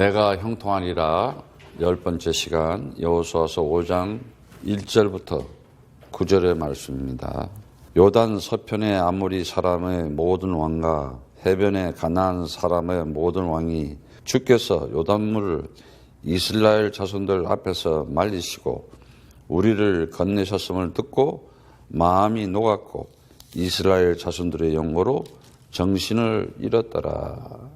내가 형통하리라 10번째 시간 여호수아서 5장 1절부터 9절의 말씀입니다. 요단 서편의 아모리 사람의 모든 왕과 해변의 가나안 사람의 모든 왕이 주께서 요단물을 이스라엘 자손들 앞에서 말리시고 우리를 건네셨음을 듣고 마음이 녹았고 이스라엘 자손들의 영고로 정신을 잃었더라.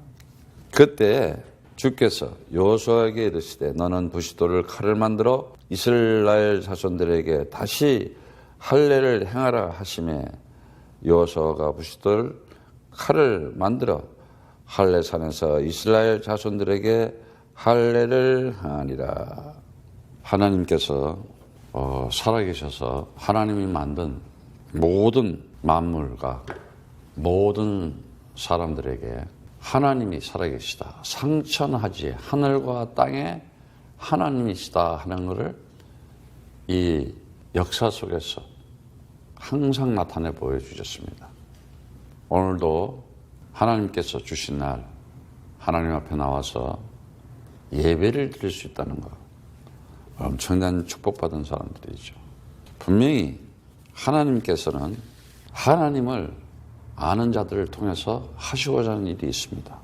그때 주께서 여호수아에게 이르시되 너는 부싯돌을 칼을 만들어 이스라엘 자손들에게 다시 할례를 행하라 하시매 여호수아가 부싯돌 칼을 만들어 할례산에서 이스라엘 자손들에게 할례를 하니라. 하나님께서 살아계셔서 하나님이 만든 모든 만물과 모든 사람들에게 하나님이 살아계시다, 상천하지 하늘과 땅에 하나님이시다 하는 것을 이 역사 속에서 항상 나타내 보여주셨습니다. 오늘도 하나님께서 주신 날 하나님 앞에 나와서 예배를 드릴 수 있다는 것, 엄청난 축복받은 사람들이죠. 분명히 하나님께서는 하나님을 아는 자들을 통해서 하시고자 하는 일이 있습니다.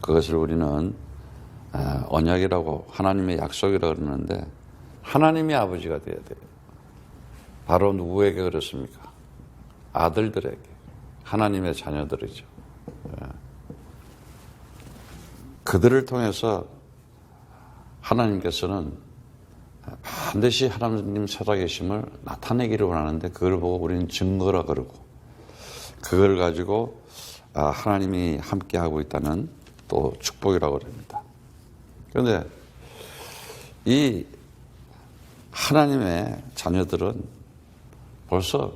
그것을 우리는 언약이라고, 하나님의 약속이라고 그러는데, 하나님의 아버지가 되어야 돼요. 바로 누구에게 그렇습니까? 아들들에게, 하나님의 자녀들이죠. 그들을 통해서 하나님께서는 반드시 하나님 살아계심을 나타내기를 원하는데, 그걸 보고 우리는 증거라 그러고, 그걸 가지고 하나님이 함께하고 있다는 또 축복이라고 합니다. 그런데 이 하나님의 자녀들은 벌써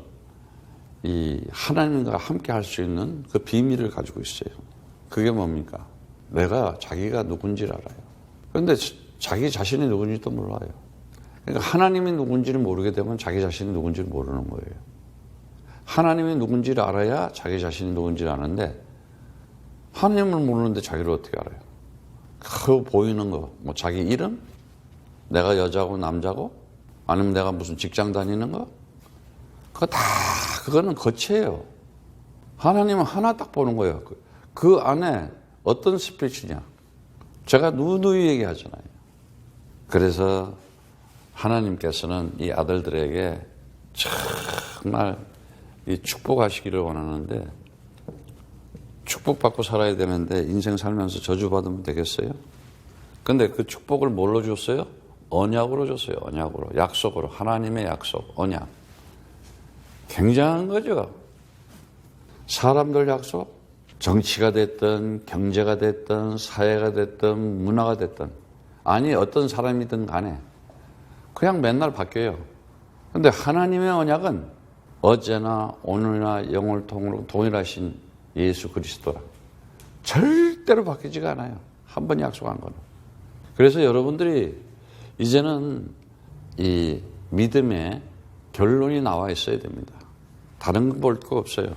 이 하나님과 함께할 수 있는 그 비밀을 가지고 있어요. 그게 뭡니까? 내가 자기가 누군지를 알아요. 그런데 자기 자신이 누군지도 몰라요. 그러니까 하나님이 누군지를 모르게 되면 자기 자신이 누군지를 모르는 거예요. 하나님이 누군지를 알아야 자기 자신이 누군지를 아는데, 하나님을 모르는데 자기를 어떻게 알아요? 그 보이는 거, 뭐 자기 이름? 내가 여자고 남자고? 아니면 내가 무슨 직장 다니는 거? 그거는 거치예요. 하나님은 하나 딱 보는 거예요. 그 안에 어떤 스피치냐? 제가 누누이 얘기하잖아요. 그래서 하나님께서는 이 아들들에게 정말 이 축복하시기를 원하는데, 축복받고 살아야 되는데 인생 살면서 저주받으면 되겠어요? 근데 그 축복을 뭘로 줬어요? 언약으로 줬어요. 언약으로, 약속으로. 하나님의 약속, 언약. 굉장한 거죠. 사람들 약속, 정치가 됐든 경제가 됐든 사회가 됐든 문화가 됐든, 아니 어떤 사람이든 간에 그냥 맨날 바뀌어요. 근데 하나님의 언약은 어제나 오늘나 영원을 동일하신 예수 그리스도라. 절대로 바뀌지가 않아요. 한 번 약속한 거는. 그래서 여러분들이 이제는 이 믿음의 결론이 나와 있어야 됩니다. 다른 거 볼 거 없어요.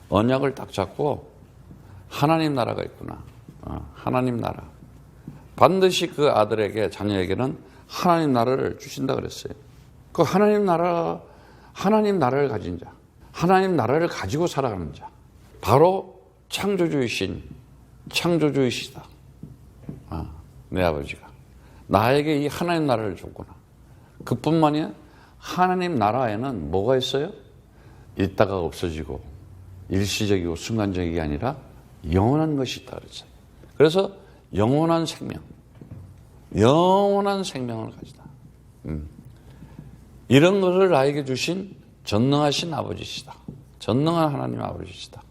언약을 딱 잡고 하나님 나라가 있구나. 하나님 나라. 반드시 그 아들에게, 자녀에게는 하나님 나라를 주신다 그랬어요. 그 하나님 나라를 가진 자, 하나님 나라를 가지고 살아가는 자, 바로 창조주이시다. 내 아버지가 나에게 이 하나님 나라를 줬구나. 그뿐만이 하나님 나라에는 뭐가 있어요? 있다가 없어지고 일시적이고 순간적이 아니라 영원한 것이 있다 그랬어요. 그래서 영원한 생명을 가지다. 이런 것을 나에게 주신 전능하신 아버지시다. 전능한 하나님 아버지시다.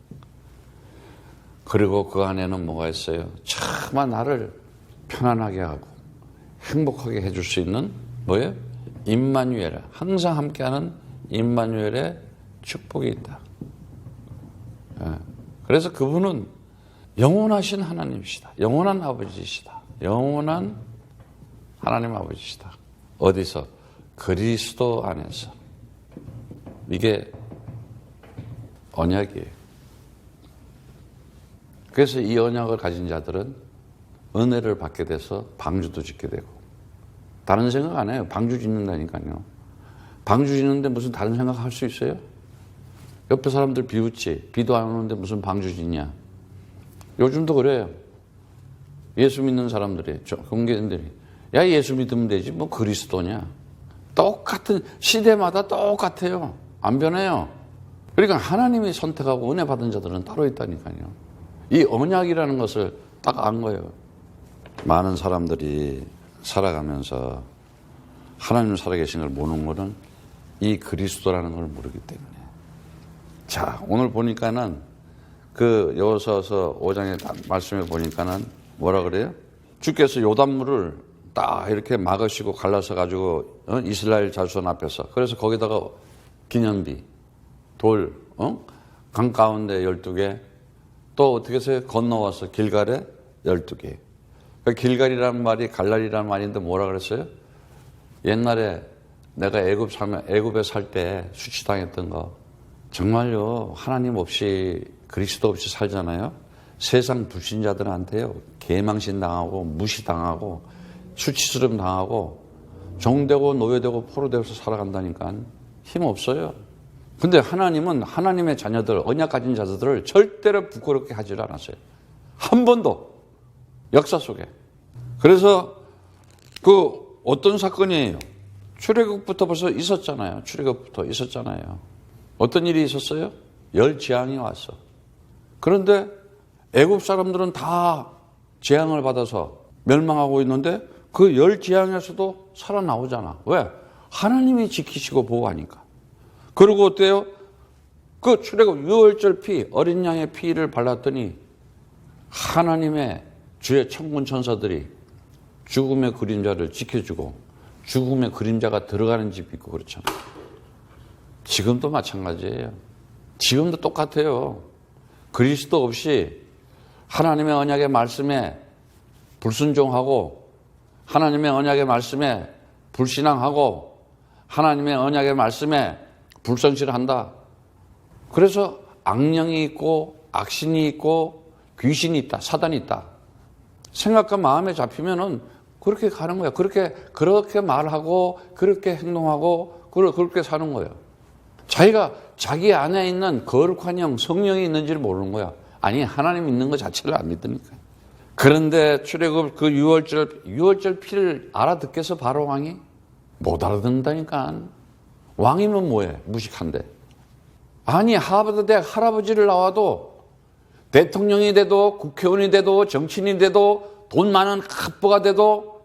그리고 그 안에는 뭐가 있어요? 차마 나를 편안하게 하고 행복하게 해줄 수 있는 뭐예요? 임마누엘, 항상 함께하는 임마누엘의 축복이 있다. 그래서 그분은 영원하신 하나님이시다. 영원한 아버지시다. 영원한 하나님 아버지시다. 어디서? 그리스도 안에서. 이게 언약이에요. 그래서 이 언약을 가진 자들은 은혜를 받게 돼서 방주도 짓게 되고. 다른 생각 안 해요. 방주 짓는다니까요. 방주 짓는데 무슨 다른 생각 할 수 있어요? 옆에 사람들 비웃지. 비도 안 오는데 무슨 방주 짓냐. 요즘도 그래요. 예수 믿는 사람들이, 공개인들이. 야, 예수 믿으면 되지. 뭐 그리스도냐. 똑같은, 시대마다 똑같아요. 안 변해요. 그러니까 하나님이 선택하고 은혜 받은 자들은 따로 있다니까요. 이 언약이라는 것을 딱 안 거예요. 많은 사람들이 살아가면서 하나님 살아계신 걸 모르는 것은 이 그리스도라는 걸 모르기 때문에. 자, 오늘 보니까는 그 여호수아서 5장에 말씀해 보니까는 뭐라 그래요? 주께서 요단물을 딱 이렇게 막으시고 갈라서 가지고 이스라엘 자손 앞에서, 그래서 거기다가 기념비, 돌, 강 가운데 12개, 또 어떻게 해서 건너와서 길갈에 12개. 그 길갈이라는 말이 갈랄이라는 말인데 뭐라 그랬어요? 옛날에 내가 애굽에 살 때 수치당했던 거, 정말요, 하나님 없이 그리스도 없이 살잖아요. 세상 불신자들한테요, 개망신 당하고 무시당하고 수치스름 당하고 종되고 노예되고 포로되어서 살아간다니까. 힘 없어요. 근데 하나님은 하나님의 자녀들, 언약 가진 자들을 절대로 부끄럽게 하지 않았어요. 한 번도. 역사 속에. 그래서 그 어떤 사건이에요? 출애굽부터 벌써 있었잖아요. 출애굽부터 있었잖아요. 어떤 일이 있었어요? 열 재앙이 왔어. 그런데 애굽 사람들은 다 재앙을 받아서 멸망하고 있는데 그 열 재앙에서도 살아나오잖아. 왜? 하나님이 지키시고 보호하니까. 그리고 어때요? 그 출애굽 유월절 피, 어린 양의 피를 발랐더니 하나님의 주의 천군 천사들이 죽음의 그림자를 지켜주고 죽음의 그림자가 들어가는 집이 있고 그렇잖아. 지금도 마찬가지예요. 지금도 똑같아요. 그리스도 없이 하나님의 언약의 말씀에 불순종하고 하나님의 언약의 말씀에 불신앙하고 하나님의 언약의 말씀에 불성실한다. 그래서 악령이 있고 악신이 있고 귀신이 있다. 사단이 있다. 생각과 마음에 잡히면은 그렇게 가는 거야. 그렇게 말하고 그렇게 행동하고 그렇게 사는 거예요. 자기가 자기 안에 있는 거룩한 영, 성령이 있는지를 모르는 거야. 아니, 하나님 있는 것 자체를 안 믿으니까. 그런데 출애굽 그 유월절 피를 알아듣겠어, 바로 왕이? 못 알아듣는다니까. 왕이면 뭐해? 무식한데. 아니, 하버드 대학 할아버지를 나와도 대통령이 돼도 국회의원이 돼도 정치인이 돼도 돈 많은 갑부가 돼도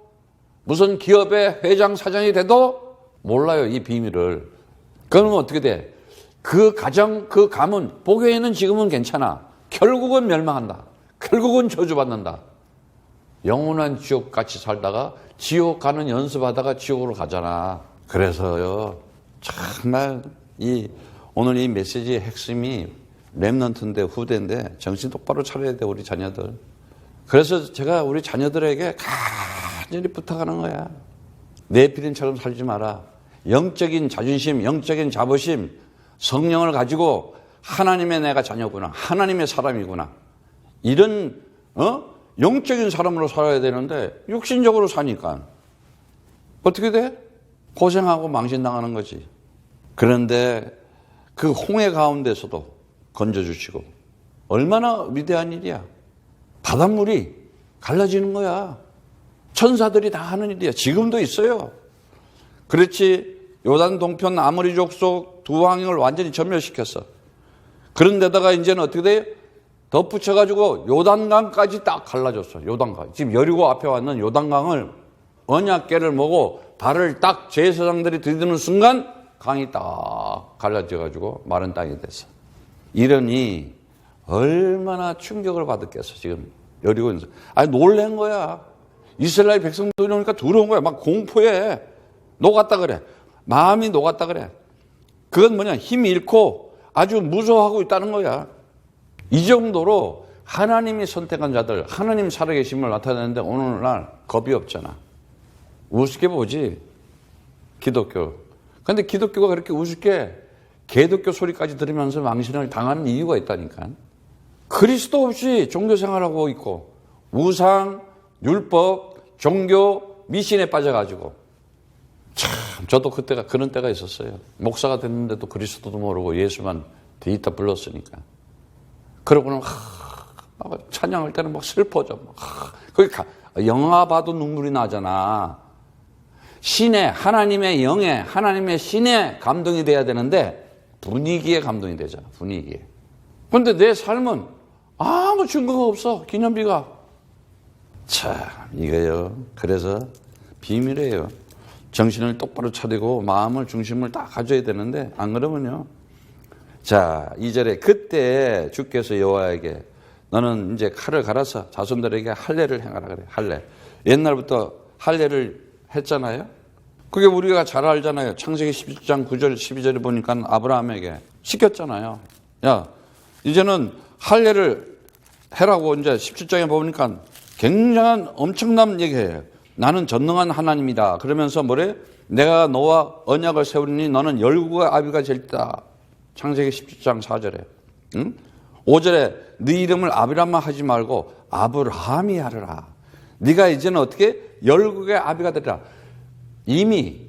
무슨 기업의 회장 사장이 돼도 몰라요, 이 비밀을. 그러면 어떻게 돼? 그 가정, 그 가문, 보기에는 지금은 괜찮아. 결국은 멸망한다. 결국은 저주받는다. 영원한 지옥같이 살다가 지옥 가는 연습하다가 지옥으로 가잖아. 그래서요, 정말 오늘 이 메시지의 핵심이 렘넌트인데, 후대인데 정신 똑바로 차려야 돼, 우리 자녀들. 그래서 제가 우리 자녀들에게 간절히 부탁하는 거야. 네피림처럼 살지 마라. 영적인 자존심, 영적인 자부심, 성령을 가지고 하나님의 내가 자녀구나, 하나님의 사람이구나, 이런 영적인 사람으로 살아야 되는데 육신적으로 사니까 어떻게 돼? 고생하고 망신당하는 거지. 그런데 그 홍해 가운데서도 건져주시고, 얼마나 위대한 일이야. 바닷물이 갈라지는 거야. 천사들이 다 하는 일이야. 지금도 있어요. 그렇지. 요단 동편 아모리 족속 두 왕을 완전히 전멸시켰어. 그런데다가 이제는 어떻게 돼요? 덧붙여가지고 요단강까지 딱 갈라졌어. 요단강. 지금 여리고 앞에 왔는 요단강을 언약궤를 모고 발을 딱 제사장들이 들이드는 순간 강이 딱 갈라져가지고 마른 땅이 됐어. 이러니 얼마나 충격을 받았겠어. 지금 여리고 있는. 아니, 놀란 거야. 이스라엘 백성들이 오니까 두려운 거야. 막 공포해. 녹았다 그래. 마음이 녹았다 그래. 그건 뭐냐? 힘이 잃고 아주 무서워하고 있다는 거야. 이 정도로 하나님이 선택한 자들, 하나님 살아계심을 나타내는데 오늘날 겁이 없잖아. 우습게 보지, 기독교. 그런데 기독교가 그렇게 우습게 개독교 소리까지 들으면서 망신을 당하는 이유가 있다니까. 그리스도 없이 종교생활하고 있고 우상, 율법, 종교, 미신에 빠져가지고. 참, 저도 그때가 그런 때가 있었어요. 목사가 됐는데도 그리스도도 모르고 예수만 데이터 불렀으니까. 그러고는 찬양할 때는 막 슬퍼져. 거기 영화 봐도 눈물이 나잖아. 신의, 하나님의 영에, 하나님의 신에 감동이 돼야 되는데 분위기에 감동이 되잖아. 분위기에. 그런데 내 삶은 아무 증거가 없어. 기념비가. 참, 이거요. 그래서 비밀이에요. 정신을 똑바로 차리고 마음을 중심을 딱 가져야 되는데 안 그러면요. 자, 2절에 그때 주께서 여호와에게 너는 이제 칼을 갈아서 자손들에게 할례를 행하라 그래. 할례. 옛날부터 할례를 했잖아요. 그게 우리가 잘 알잖아요. 창세기 17장 9절 12절에 보니까 아브라함에게 시켰잖아요. 야, 이제는 할례를 해라고 이제 17장에 보니까 굉장한 엄청난 얘기예요. 나는 전능한 하나님이다. 그러면서 뭐래? 내가 너와 언약을 세우니 너는 열국의 아비가 될다. 창세기 17장 4절에. 응? 5절에 네 이름을 아비라마 하지 말고 아브라함이 하리라. 네가 이제는 어떻게? 열국의 아비가 되리라. 이미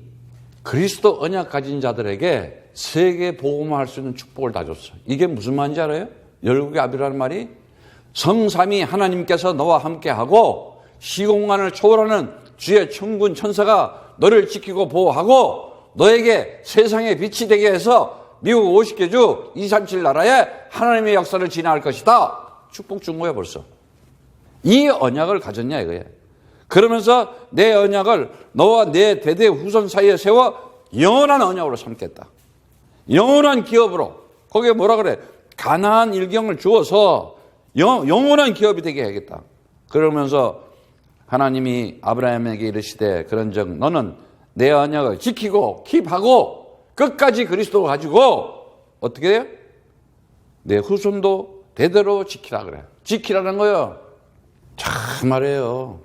그리스도 언약 가진 자들에게 세계 복음화할 수 있는 축복을 다 줬어. 이게 무슨 말인지 알아요? 열국의 아비라는 말이 성삼위 하나님께서 너와 함께하고 시공간을 초월하는 주의 천군 천사가 너를 지키고 보호하고 너에게 세상의 빛이 되게 해서 미국 50개 주 237 나라에 하나님의 역사를 진행할 것이다. 축복 준 거야 벌써. 이 언약을 가졌냐 이거예요. 그러면서 내 언약을 너와 내 대대 후손 사이에 세워 영원한 언약으로 삼겠다. 영원한 기업으로. 거기에 뭐라 그래? 가나안 일경을 주어서 영원한 기업이 되게 해야겠다. 그러면서 하나님이 아브라함에게 이르시되 그런즉 너는 내 언약을 지키고 킵하고 끝까지 그리스도를 가지고 어떻게 해요? 내 후손도 대대로 지키라 그래. 지키라는 거예요. 참 말이에요.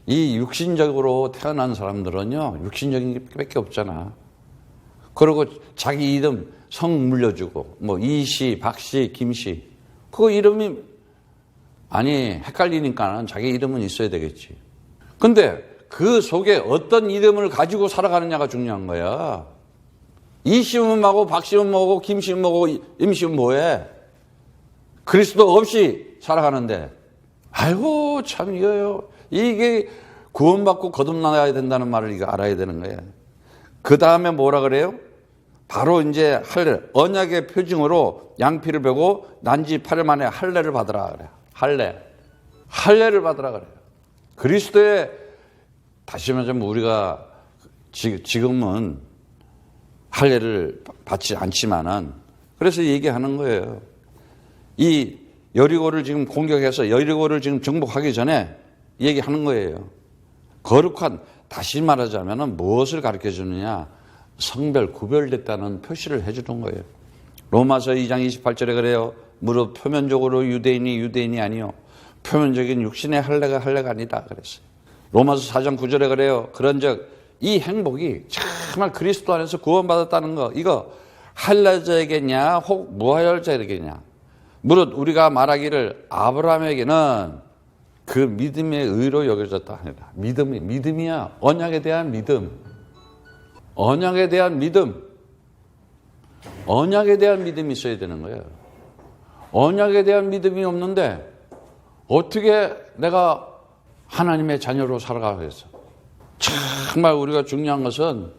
이 육신적으로 태어난 사람들은요, 육신적인 게 밖에 없잖아. 그리고 자기 이름 성 물려주고, 뭐, 이씨, 박씨, 김씨. 그거 이름이, 헷갈리니까는 자기 이름은 있어야 되겠지. 근데 그 속에 어떤 이름을 가지고 살아가느냐가 중요한 거야. 이씨는 뭐고, 박씨는 뭐고, 김씨는 뭐고, 임씨는 뭐해? 그리스도 없이 살아가는데, 아이고, 참, 이게 구원받고 거듭나야 된다는 말을 이거 알아야 되는 거예요. 그 다음에 뭐라 그래요? 바로 이제 할례, 언약의 표징으로 양피를 베고 난지 8일 만에 할례를 받으라 그래요. 할례를 받으라 그래요. 그리스도의, 다시 말하자면 우리가 지금은 할례를 받지 않지만은, 그래서 얘기하는 거예요. 이 여리고를 지금 공격해서 여리고를 지금 정복하기 전에 얘기하는 거예요. 거룩한, 다시 말하자면 무엇을 가르쳐 주느냐? 성별, 구별됐다는 표시를 해주는 거예요. 로마서 2장 28절에 그래요. 무릇 표면적으로 유대인이 아니요. 표면적인 육신의 할례가 아니다. 그랬어요. 로마서 4장 9절에 그래요. 그런즉 이 행복이 정말 그리스도 안에서 구원받았다는 거, 이거 할례자에게냐, 혹 무할례자에게냐. 무릇 우리가 말하기를 아브라함에게는 그 믿음의 의로 여겨졌다 하니라. 믿음이야. 언약에 대한 믿음. 언약에 대한 믿음이 있어야 되는 거예요. 언약에 대한 믿음이 없는데 어떻게 내가 하나님의 자녀로 살아가겠어? 정말 우리가 중요한 것은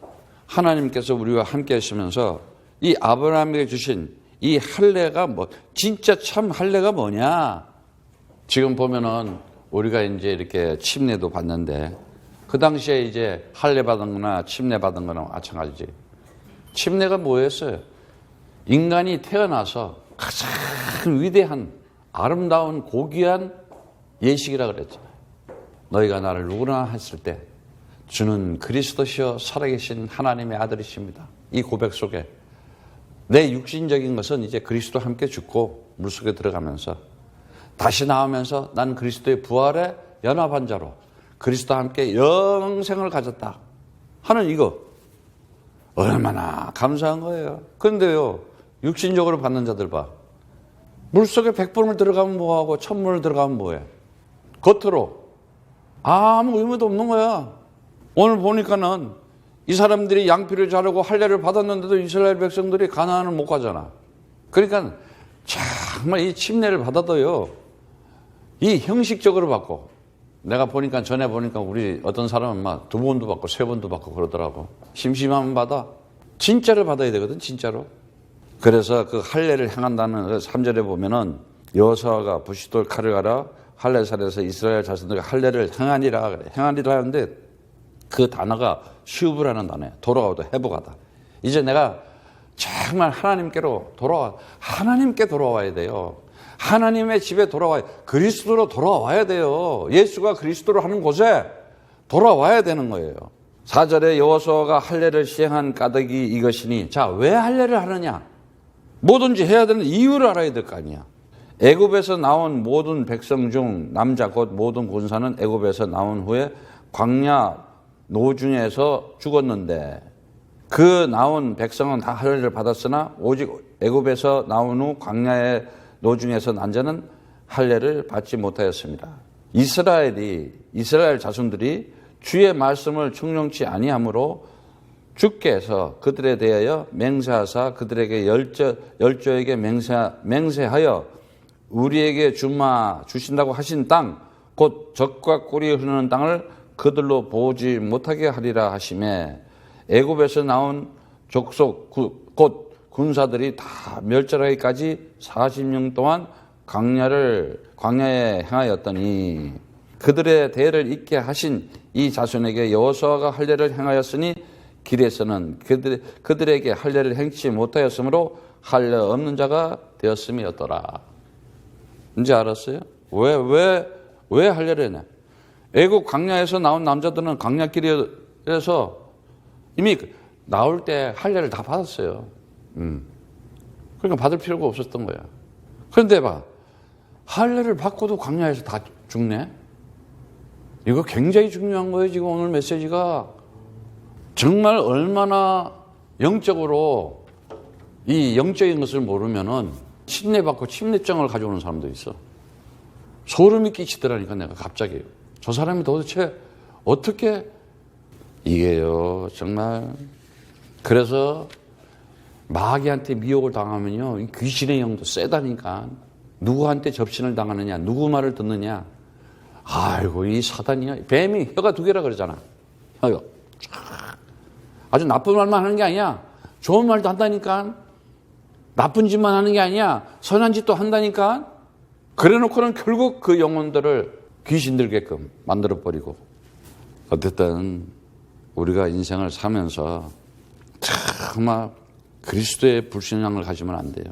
하나님께서 우리와 함께 하시면서 이 아브라함에게 주신 이 할례가 진짜 참 할례가 뭐냐? 지금 보면은 우리가 이제 이렇게 침례도 받는데 그 당시에 이제 할례 받은 거나 침례 받은 거나 마찬가지지. 침례가 뭐였어요? 인간이 태어나서 가장 위대한 아름다운 고귀한 예식이라 그랬잖아요. 너희가 나를 누구나 했을 때 주는 그리스도시여 살아계신 하나님의 아들이십니다. 이 고백 속에 내 육신적인 것은 이제 그리스도와 함께 죽고 물속에 들어가면서 다시 나오면서 난 그리스도의 부활에 연합한 자로 그리스도와 함께 영생을 가졌다 하는 이거 얼마나 감사한 거예요. 그런데요, 육신적으로 받는 자들 봐. 물속에 100분을 들어가면 뭐하고 1000분을 들어가면 뭐해? 겉으로 아무 의미도 없는 거야. 오늘 보니까는 이 사람들이 양피를 자르고 할례를 받았는데도 이스라엘 백성들이 가나안을 못 가잖아. 그러니까 정말 이 침례를 받아도요, 이 형식적으로 받고, 내가 보니까 전에 보니까 우리 어떤 사람은 막 2번도 받고 3번도 받고 그러더라고. 심심하면 받아. 진짜를 받아야 되거든, 진짜로. 그래서 그 할례를 행한다는 3절에 보면은 여호수아가 부싯돌 칼을 갈아 할례산에서 이스라엘 자손들에게 할례를 행하니라 그래. 행하니라 하는데 그 단어가 슈브라는 단어예요. 돌아오다, 회복하다. 이제 내가 정말 하나님께로 하나님께 돌아와야 돼요. 하나님의 집에 돌아와야, 그리스도로 돌아와야 돼요. 예수가 그리스도로 하는 곳에 돌아와야 되는 거예요. 4절에 여호수아가 할례를 시행한 까닭이 이것이니, 자, 왜 할례를 하느냐? 뭐든지 해야 되는 이유를 알아야 될 거 아니야. 애굽에서 나온 모든 백성 중 남자 곧 모든 군사는 애굽에서 나온 후에 광야 노중에서 죽었는데 그 나온 백성은 다 할례를 받았으나 오직 애굽에서 나온 후 광야의 노중에서 난 자는 할례를 받지 못하였습니다. 이스라엘 자손들이 주의 말씀을 청종치 아니하므로 주께서 그들에 대하여 맹세하사 그들에게 열조에게 맹세하여 우리에게 주신다고 하신 땅 곧 젖과 꿀이 흐르는 땅을 그들로 보지 못하게 하리라 하시매 애굽에서 나온 족속 곧 군사들이 다 멸절하기까지 40년 동안 광야에 행하였더니 그들의 대를 잇게 하신 이 자손에게 여호수아가 할례를 행하였으니 길에서는 그들에게 할례를 행치 못하였으므로 할례 없는 자가 되었음이었더라. 이제 알았어요? 왜 할례를 했냐? 애국 광야에서 나온 남자들은 광야길에서 이미 나올 때 할례를 다 받았어요. 그러니까 받을 필요가 없었던 거야. 그런데 봐, 할례를 받고도 광야에서 다 죽네? 이거 굉장히 중요한 거예요. 지금 오늘 메시지가 정말 얼마나 영적으로 이 영적인 것을 모르면은 침례받고 침례증을 가져오는 사람도 있어. 소름이 끼치더라니까 내가 갑자기. 저 사람이 도대체 어떻게 이게요 정말. 그래서 마귀한테 미혹을 당하면요 귀신의 영도 세다니까. 누구한테 접신을 당하느냐, 누구 말을 듣느냐. 아이고 이 사단이야. 뱀이 혀가 2개라 그러잖아. 혀가 아주 나쁜 말만 하는 게 아니야. 좋은 말도 한다니까. 나쁜 짓만 하는 게 아니야. 선한 짓도 한다니까. 그래놓고는 결국 그 영혼들을 귀신들게끔 만들어버리고. 어쨌든 우리가 인생을 사면서 정말 그리스도의 불신앙을 가지면 안 돼요.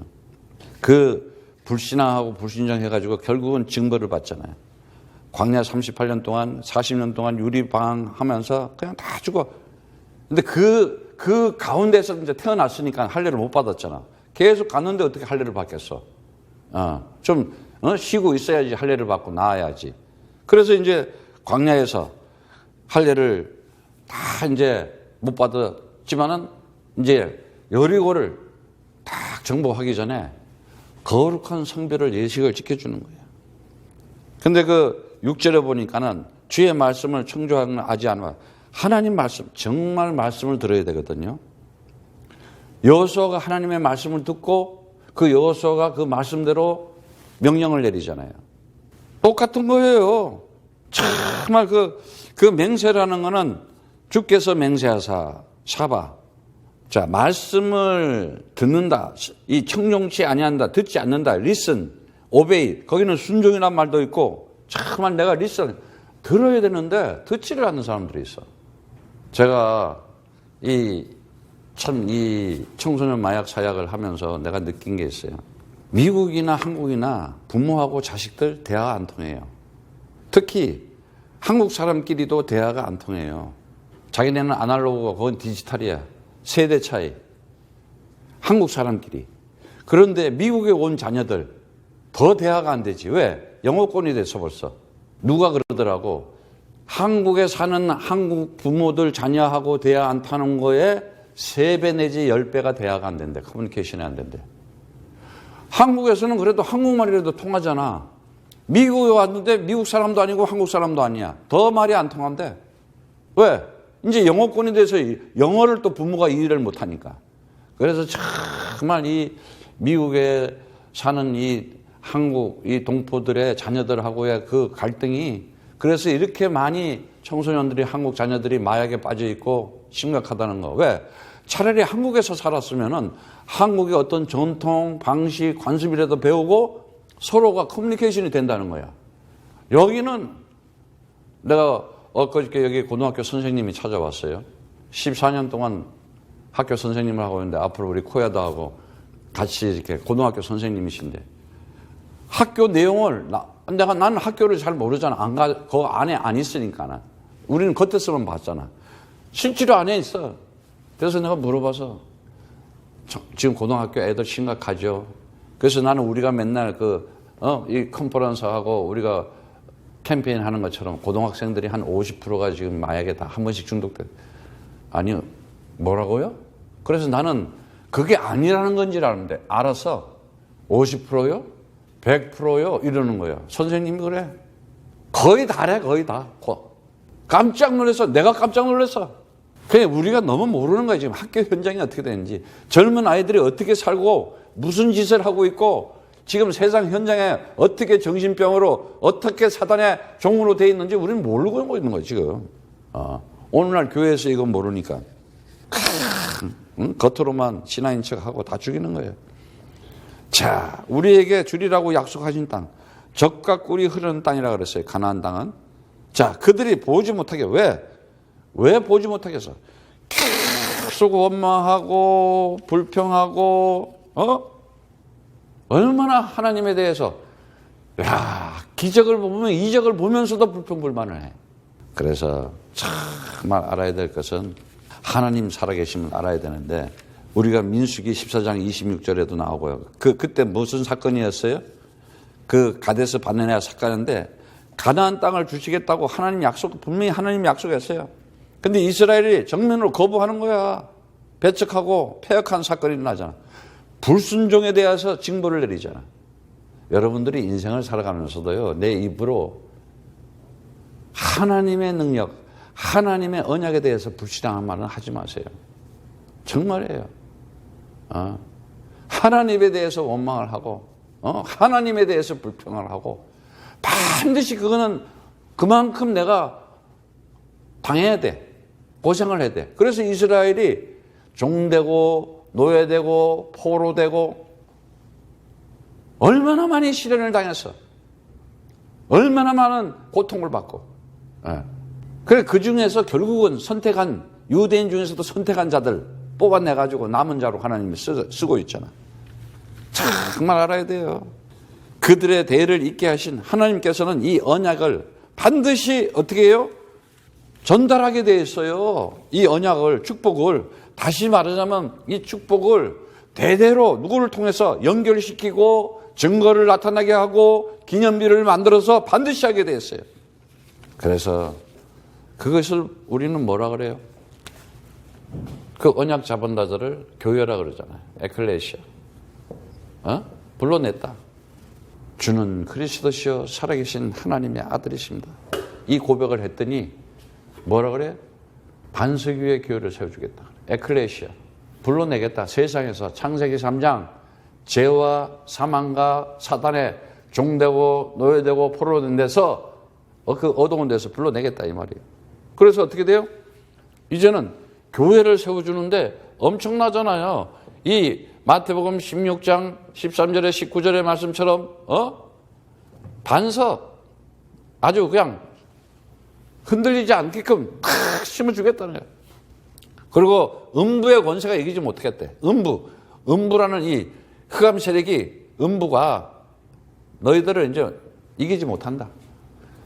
그 불신앙하고 불신앙 해가지고 결국은 증거를 받잖아요. 광야 38년 동안 40년 동안 유리방황하면서 그냥 다 죽어. 근데 그 가운데서 이제 태어났으니까 할례를 못 받았잖아. 계속 갔는데 어떻게 할례를 받겠어? 좀 쉬고 있어야지 할례를 받고 나아야지. 그래서 이제 광야에서 할례를 다 이제 못 받았지만은 이제 여리고를 딱 정복하기 전에 거룩한 성별을 예식을 지켜주는 거예요. 근데 그 6절에 보니까는 주의 말씀을 청조하지 않아. 하나님 말씀, 정말 말씀을 들어야 되거든요. 여호수아가 하나님의 말씀을 듣고 그 여호수아가 그 말씀대로 명령을 내리잖아요. 똑같은 거예요. 정말 그 맹세라는 거는 주께서 맹세하사 샤바. 자, 말씀을 듣는다. 이 청종치 아니한다. 듣지 않는다. listen, obey. 거기는 순종이란 말도 있고 정말 내가 listen, 들어야 되는데 듣지를 않는 사람들이 있어. 제가 이 청소년 마약 사역을 하면서 내가 느낀 게 있어요. 미국이나 한국이나 부모하고 자식들 대화가 안 통해요. 특히 한국 사람끼리도 대화가 안 통해요. 자기네는 아날로그고 그건 디지털이야. 세대 차이. 한국 사람끼리. 그런데 미국에 온 자녀들 더 대화가 안 되지. 왜? 영어권이 됐어 벌써. 누가 그러더라고. 한국에 사는 한국 부모들 자녀하고 대화 안 타는 거에 3배 내지 10배가 대화가 안 된대. 커뮤니케이션이 안 된대. 한국에서는 그래도 한국말이라도 통하잖아. 미국에 왔는데 미국 사람도 아니고 한국 사람도 아니야. 더 말이 안 통한대. 왜? 이제 영어권이 돼서 영어를 또 부모가 이해를 못하니까. 그래서 정말 이 미국에 사는 이 한국 이 동포들의 자녀들하고의 그 갈등이, 그래서 이렇게 많이 청소년들이, 한국 자녀들이 마약에 빠져 있고 심각하다는 거. 왜? 차라리 한국에서 살았으면은 한국의 어떤 전통, 방식, 관습이라도 배우고 서로가 커뮤니케이션이 된다는 거야. 여기는 내가 엊그저께 여기 고등학교 선생님이 찾아왔어요. 14년 동안 학교 선생님을 하고 있는데 앞으로 우리 코야다하고 같이 이렇게 고등학교 선생님이신데, 학교 내용을 나는 학교를 잘 모르잖아. 그 안에 안 있으니까. 우리는 겉에서만 봤잖아. 실제로 안에 있어. 그래서 내가 물어봐서, 지금 고등학교 애들 심각하죠. 그래서 나는 우리가 맨날 이 컨퍼런스하고 우리가 캠페인 하는 것처럼 고등학생들이 한 50%가 지금 마약에 다 한 번씩 중독돼. 아니요. 뭐라고요? 그래서 나는 그게 아니라는 건지 아는데, 알아서 50%요? 100%요? 이러는 거예요. 선생님이 그래. 거의 다래, 거의 다. 깜짝 놀랐어. 내가 깜짝 놀랐어. 그냥 우리가 너무 모르는 거야. 지금 학교 현장이 어떻게 되는지. 젊은 아이들이 어떻게 살고 무슨 짓을 하고 있고 지금 세상 현장에 어떻게 정신병으로 어떻게 사단의 종으로 돼 있는지 우리는 모르고 있는 거야 지금. 오늘날 교회에서 이거 모르니까 겉으로만 신앙인 척하고 다 죽이는 거예요. 자, 우리에게 주리라고 약속하신 땅, 젖과 꿀이 흐르는 땅이라 그랬어요. 가나안 땅은. 자, 그들이 보지 못하게. 왜 보지 못하겠어? 계속 원망하고 불평하고 얼마나 하나님에 대해서 기적을 보면 이적을 보면서도 불평불만을 해. 그래서 정말 알아야 될 것은 하나님 살아계심을 알아야 되는데, 우리가 민수기 14장 26절에도 나오고요. 그때 무슨 사건이었어요? 그 가데스 바네아 사건인데, 가나안 땅을 주시겠다고 분명히 하나님 약속했어요. 근데 이스라엘이 정면으로 거부하는 거야. 배척하고 패역한 사건이 일어나잖아. 불순종에 대해서 징벌을 내리잖아. 여러분들이 인생을 살아가면서도요, 내 입으로 하나님의 능력, 하나님의 언약에 대해서 불신앙한 말은 하지 마세요. 정말이에요. 하나님에 대해서 원망을 하고, 하나님에 대해서 불평을 하고, 반드시 그거는 그만큼 내가 당해야 돼. 고생을 해야 돼. 그래서 이스라엘이 종되고 노예되고 포로되고 얼마나 많이 시련을 당했어. 얼마나 많은 고통을 받고. 그래, 그 중에서 결국은 유대인 중에서도 선택한 자들 뽑아내가지고 남은 자로 하나님이 쓰고 있잖아. 정말 알아야 돼요. 그들의 대를 잇게 하신 하나님께서는 이 언약을 반드시 어떻게 해요? 전달하게 돼 있어요. 이 언약을, 축복을. 다시 말하자면 이 축복을 대대로 누구를 통해서 연결시키고 증거를 나타나게 하고 기념비를 만들어서 반드시 하게 돼 있어요. 그래서 그것을 우리는 뭐라 그래요? 그 언약 잡은 자들을 교회라 그러잖아요. 에클레시아. 불러냈다. 주는 그리스도시요 살아계신 하나님의 아들이십니다. 이 고백을 했더니 뭐라 그래? 반석 위에 교회를 세워주겠다. 에클레시아. 불러내겠다. 세상에서 창세기 3장 죄와 사망과 사단의 종되고 노예되고 포로된 데서 그 어두운 데서 불러내겠다 이 말이에요. 그래서 어떻게 돼요? 이제는 교회를 세워주는데 엄청나잖아요. 이 마태복음 16장 13절에 19절의 말씀처럼 반석 아주 그냥 흔들리지 않게끔 탁 심어주겠다는 거예요. 그리고 음부의 권세가 이기지 못하겠대. 음부라는 이 흑암 세력이 음부가 너희들을 이제 이기지 못한다.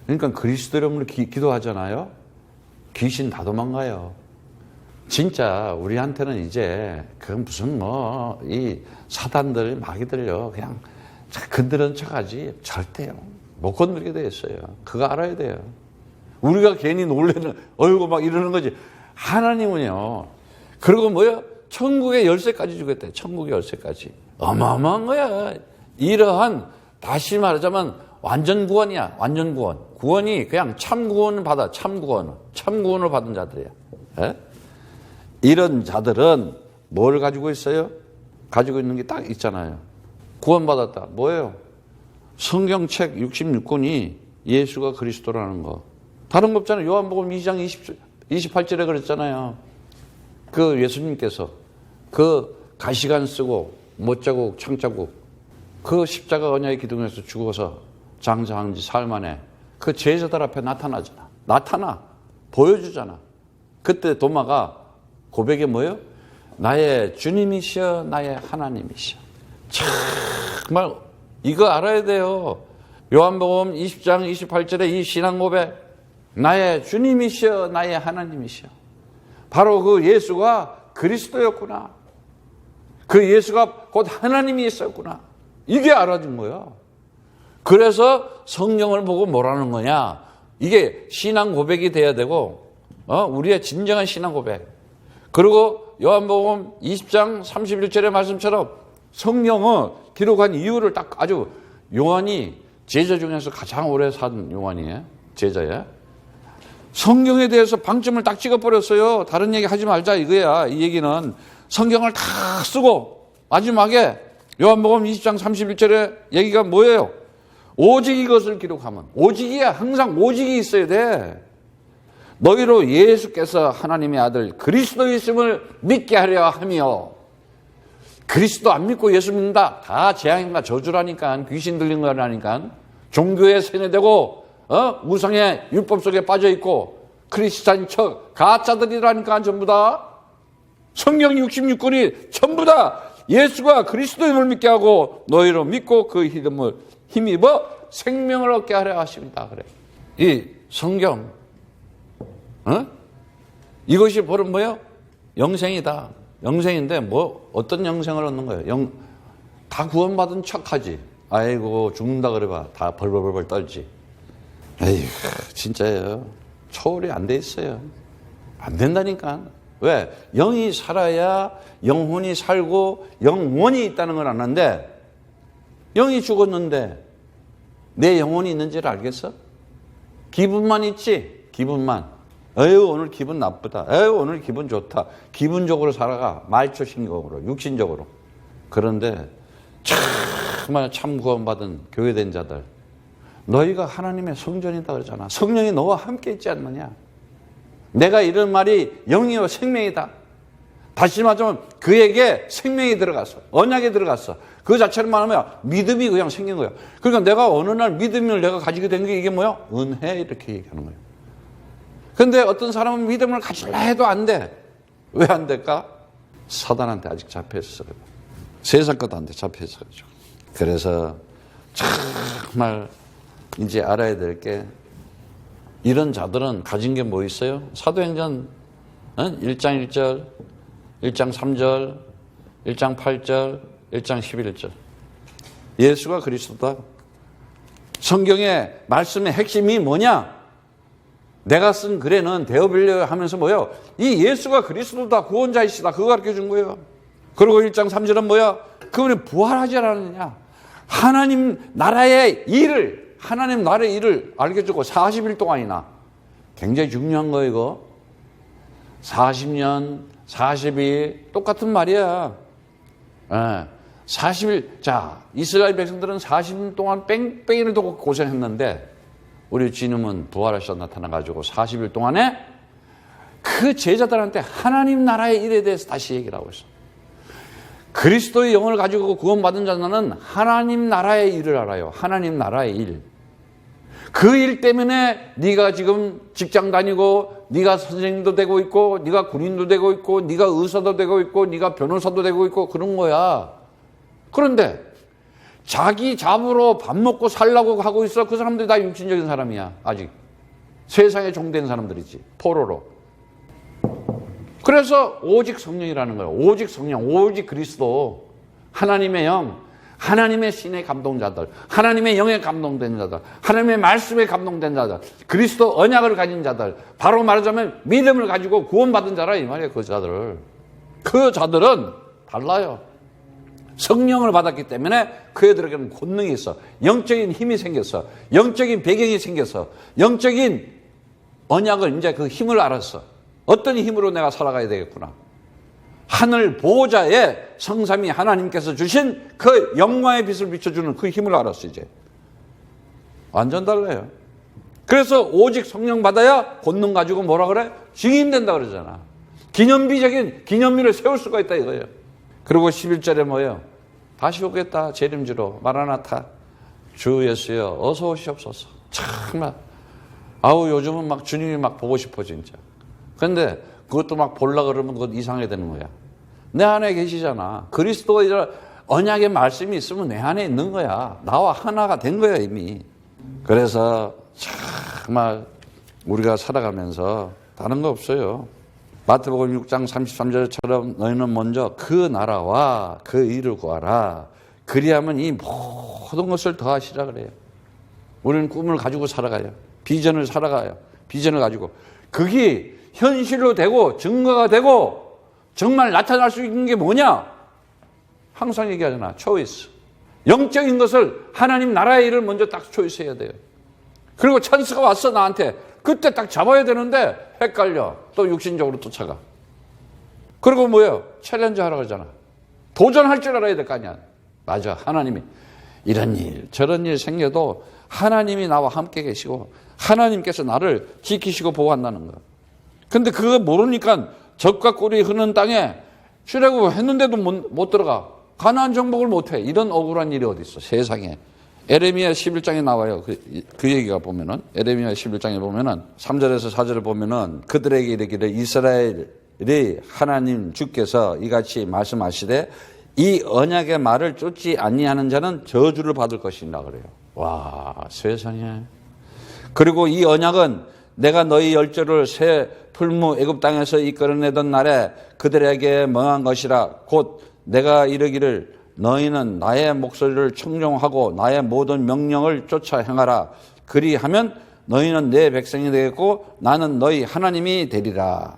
그러니까 그리스도 이름으로 기도하잖아요. 귀신 다 도망가요. 진짜 우리한테는 이제 그 무슨 이 사단들 마귀들요 그냥 건드는 척하지 절대요 못 건드리게 돼 있어요. 그거 알아야 돼요. 우리가 괜히 놀래는 어이구 막 이러는 거지. 하나님은요. 그리고 천국의 열쇠까지 주겠대. 천국의 열쇠까지. 어마어마한 거야. 이러한 다시 말하자면 완전 구원이야. 완전 구원. 구원이 그냥 참 구원을 받아. 참 구원. 참 구원을 받은 자들이야. 예? 이런 자들은 뭘 가지고 있어요? 가지고 있는 게 딱 있잖아요. 구원받았다. 뭐예요? 성경책 66권이 예수가 그리스도라는 거. 다른 거 없잖아요. 요한복음 2장 28절에 그랬잖아요. 그 예수님께서 그 가시관 쓰고 못자국 창자국 그 십자가 언약의 기둥에서 죽어서 장사한 지 사흘 만에 그 제자들 앞에 나타나잖아. 나타나. 보여주잖아. 그때 도마가 고백이 뭐예요? 나의 주님이시여 나의 하나님이시여. 정말 이거 알아야 돼요. 요한복음 20장 28절에 이 신앙 고백, 나의 주님이시여 나의 하나님이시여. 바로 그 예수가 그리스도였구나. 그 예수가 곧 하나님이 있었구나. 이게 알아진 거야. 그래서 성경을 보고 뭐라는 거냐. 이게 신앙 고백이 돼야 되고 우리의 진정한 신앙 고백. 그리고 요한복음 20장 31절의 말씀처럼 성경은 기록한 이유를 딱 아주 요한이 제자 중에서 가장 오래 산 요한이에요. 제자야. 성경에 대해서 방점을 딱 찍어버렸어요. 다른 얘기 하지 말자 이거야. 이 얘기는 성경을 다 쓰고 마지막에 요한복음 20장 31절의 얘기가 뭐예요? 오직 이것을 기록하면. 오직이야. 항상 오직이 있어야 돼. 너희로 예수께서 하나님의 아들 그리스도이심을 믿게 하려 하며. 그리스도 안 믿고 예수 믿는다. 다 재앙인가 저주라니까. 귀신 들린 거라니까. 종교에 세뇌되고 우상의 율법 속에 빠져있고 크리스찬 척 가짜들이라니까. 전부 다 성경 66권이 전부 다 예수가 그리스도임을 믿게 하고 너희로 믿고 그 이름을 힘입어 생명을 얻게 하려 하십니다. 그래. 이 성경 이것이 바로 뭐예요? 영생이다. 영생인데 뭐 어떤 영생을 얻는 거예요? 다 구원받은 척하지. 아이고 죽는다 그래봐 다 벌벌벌 떨지. 에휴 진짜예요. 초월이 안 돼 있어요. 안 된다니까. 왜? 영이 살아야 영혼이 살고 영원이 있다는 걸 아는데 영이 죽었는데 내 영혼이 있는지를 알겠어? 기분만 있지. 기분만. 에휴 오늘 기분 나쁘다. 에휴 오늘 기분 좋다. 기분적으로 살아가. 말초신경으로 육신적으로. 그런데 정말 참 구원받은 교회된 자들 너희가 하나님의 성전이다 그러잖아. 성령이 너와 함께 있지 않느냐. 내가 이런 말이 영이요 생명이다. 다시 말하면 그에게 생명이 들어갔어. 언약이 들어갔어. 그 자체를 말하면 믿음이 그냥 생긴 거야. 그러니까 내가 어느 날 믿음을 내가 가지게 된 게 이게 뭐야? 은혜 이렇게 얘기하는 거예요. 그런데 어떤 사람은 믿음을 가질라 해도 안 돼. 왜 안 될까? 사단한테 아직 잡혀있어. 세상 것도 안 돼. 잡혀있어. 그래서 정말 이제 알아야 될 게 이런 자들은 가진 게 뭐 있어요? 사도행전 1장 1절, 1장 3절, 1장 8절, 1장 11절. 예수가 그리스도다. 성경의 말씀의 핵심이 뭐냐? 내가 쓴 글에는 데어빌려 하면서 뭐예요? 이 예수가 그리스도다. 구원자이시다. 그거 가르쳐 준 거예요. 그리고 1장 3절은 뭐야? 그분이 부활하지 않았느냐? 하나님 나라의 일을 알려주고 40일 동안이나. 굉장히 중요한 거 이거. 40년, 40일 똑같은 말이야. 40일. 자, 이스라엘 백성들은 40일 동안 뺑뺑이를 두고 고생했는데 우리 주님은 부활하셔서 나타나가지고 40일 동안에 그 제자들한테 하나님 나라의 일에 대해서 다시 얘기를 하고 있어. 그리스도의 영을 가지고 구원받은 자는 하나님 나라의 일을 알아요. 하나님 나라의 일. 그 일 때문에 네가 지금 직장 다니고 네가 선생님도 되고 있고 네가 군인도 되고 있고 네가 의사도 되고 있고 네가 변호사도 되고 있고 그런 거야. 그런데 자기 잡으로 밥 먹고 살라고 하고 있어. 그 사람들이 다 육신적인 사람이야. 아직 세상에 종된 사람들이지. 포로로. 그래서 오직 성령이라는 거예요. 오직 성령, 오직 그리스도. 하나님의 영, 하나님의 신에 감동자들, 하나님의 영에 감동된 자들, 하나님의 말씀에 감동된 자들, 그리스도 언약을 가진 자들, 바로 말하자면 믿음을 가지고 구원받은 자라 이 말이에요. 그 자들은 달라요. 성령을 받았기 때문에 그 애들에게는 권능이 있어. 영적인 힘이 생겼어. 영적인 배경이 생겼어. 영적인 언약을 이제 그 힘을 알았어. 어떤 힘으로 내가 살아가야 되겠구나. 하늘 보호자의 성삼위 하나님께서 주신 그 영광의 빛을 비춰주는 그 힘을 알았어 이제. 완전 달라요. 그래서 오직 성령 받아야 권능 가지고 뭐라 그래? 증인된다 그러잖아. 기념비적인 기념비를 세울 수가 있다 이거예요. 그리고 11절에 뭐예요? 다시 오겠다 재림주로 마라나타 주 예수여 어서 오시옵소서. 정말 아우 요즘은 막 주님이 막 보고 싶어 진짜. 근데 그것도 막 보려 그러면 그것 이상하게 되는 거야. 내 안에 계시잖아. 그리스도의 언약의 말씀이 있으면 내 안에 있는 거야. 나와 하나가 된 거야 이미. 그래서 정말 우리가 살아가면서 다른 거 없어요. 마태복음 6장 33절처럼 너희는 먼저 그 나라와 그 일을 구하라. 그리하면 이 모든 것을 더하시라 그래요. 우리는 꿈을 가지고 살아가요. 비전을 살아가요. 비전을 가지고. 그게 현실로 되고 증거가 되고 정말 나타날 수 있는 게 뭐냐? 항상 얘기하잖아. 초이스. 영적인 것을 하나님 나라의 일을 먼저 딱 초이스해야 돼요. 그리고 찬스가 왔어 나한테. 그때 딱 잡아야 되는데 헷갈려. 또 육신적으로 쫓아가. 그리고 뭐예요? 챌린지 하라 그러잖아. 도전할 줄 알아야 될 거 아니야. 맞아. 하나님이 이런 일 저런 일 생겨도 하나님이 나와 함께 계시고 하나님께서 나를 지키시고 보호한다는 거야. 근데 그거 모르니까 적과 꿀이 흐르는 땅에 출애굽했는데도 못 들어가. 가나안 정복을 못해. 이런 억울한 일이 어디 있어 세상에. 에레미야 11장에 나와요. 그 얘기가 보면은 에레미야 11장에 보면은 3절에서 4절을 보면은 그들에게 이르기를 이스라엘이 하나님 주께서 이같이 말씀하시되 이 언약의 말을 쫓지 아니하는 자는 저주를 받을 것이라 그래요. 와 세상에. 그리고 이 언약은 내가 너희 열조를 새 풀무 애굽 땅에서 이끌어내던 날에 그들에게 명한 것이라. 곧 내가 이르기를 너희는 나의 목소리를 청종하고 나의 모든 명령을 쫓아 행하라. 그리하면 너희는 내 백성이 되겠고 나는 너희 하나님이 되리라.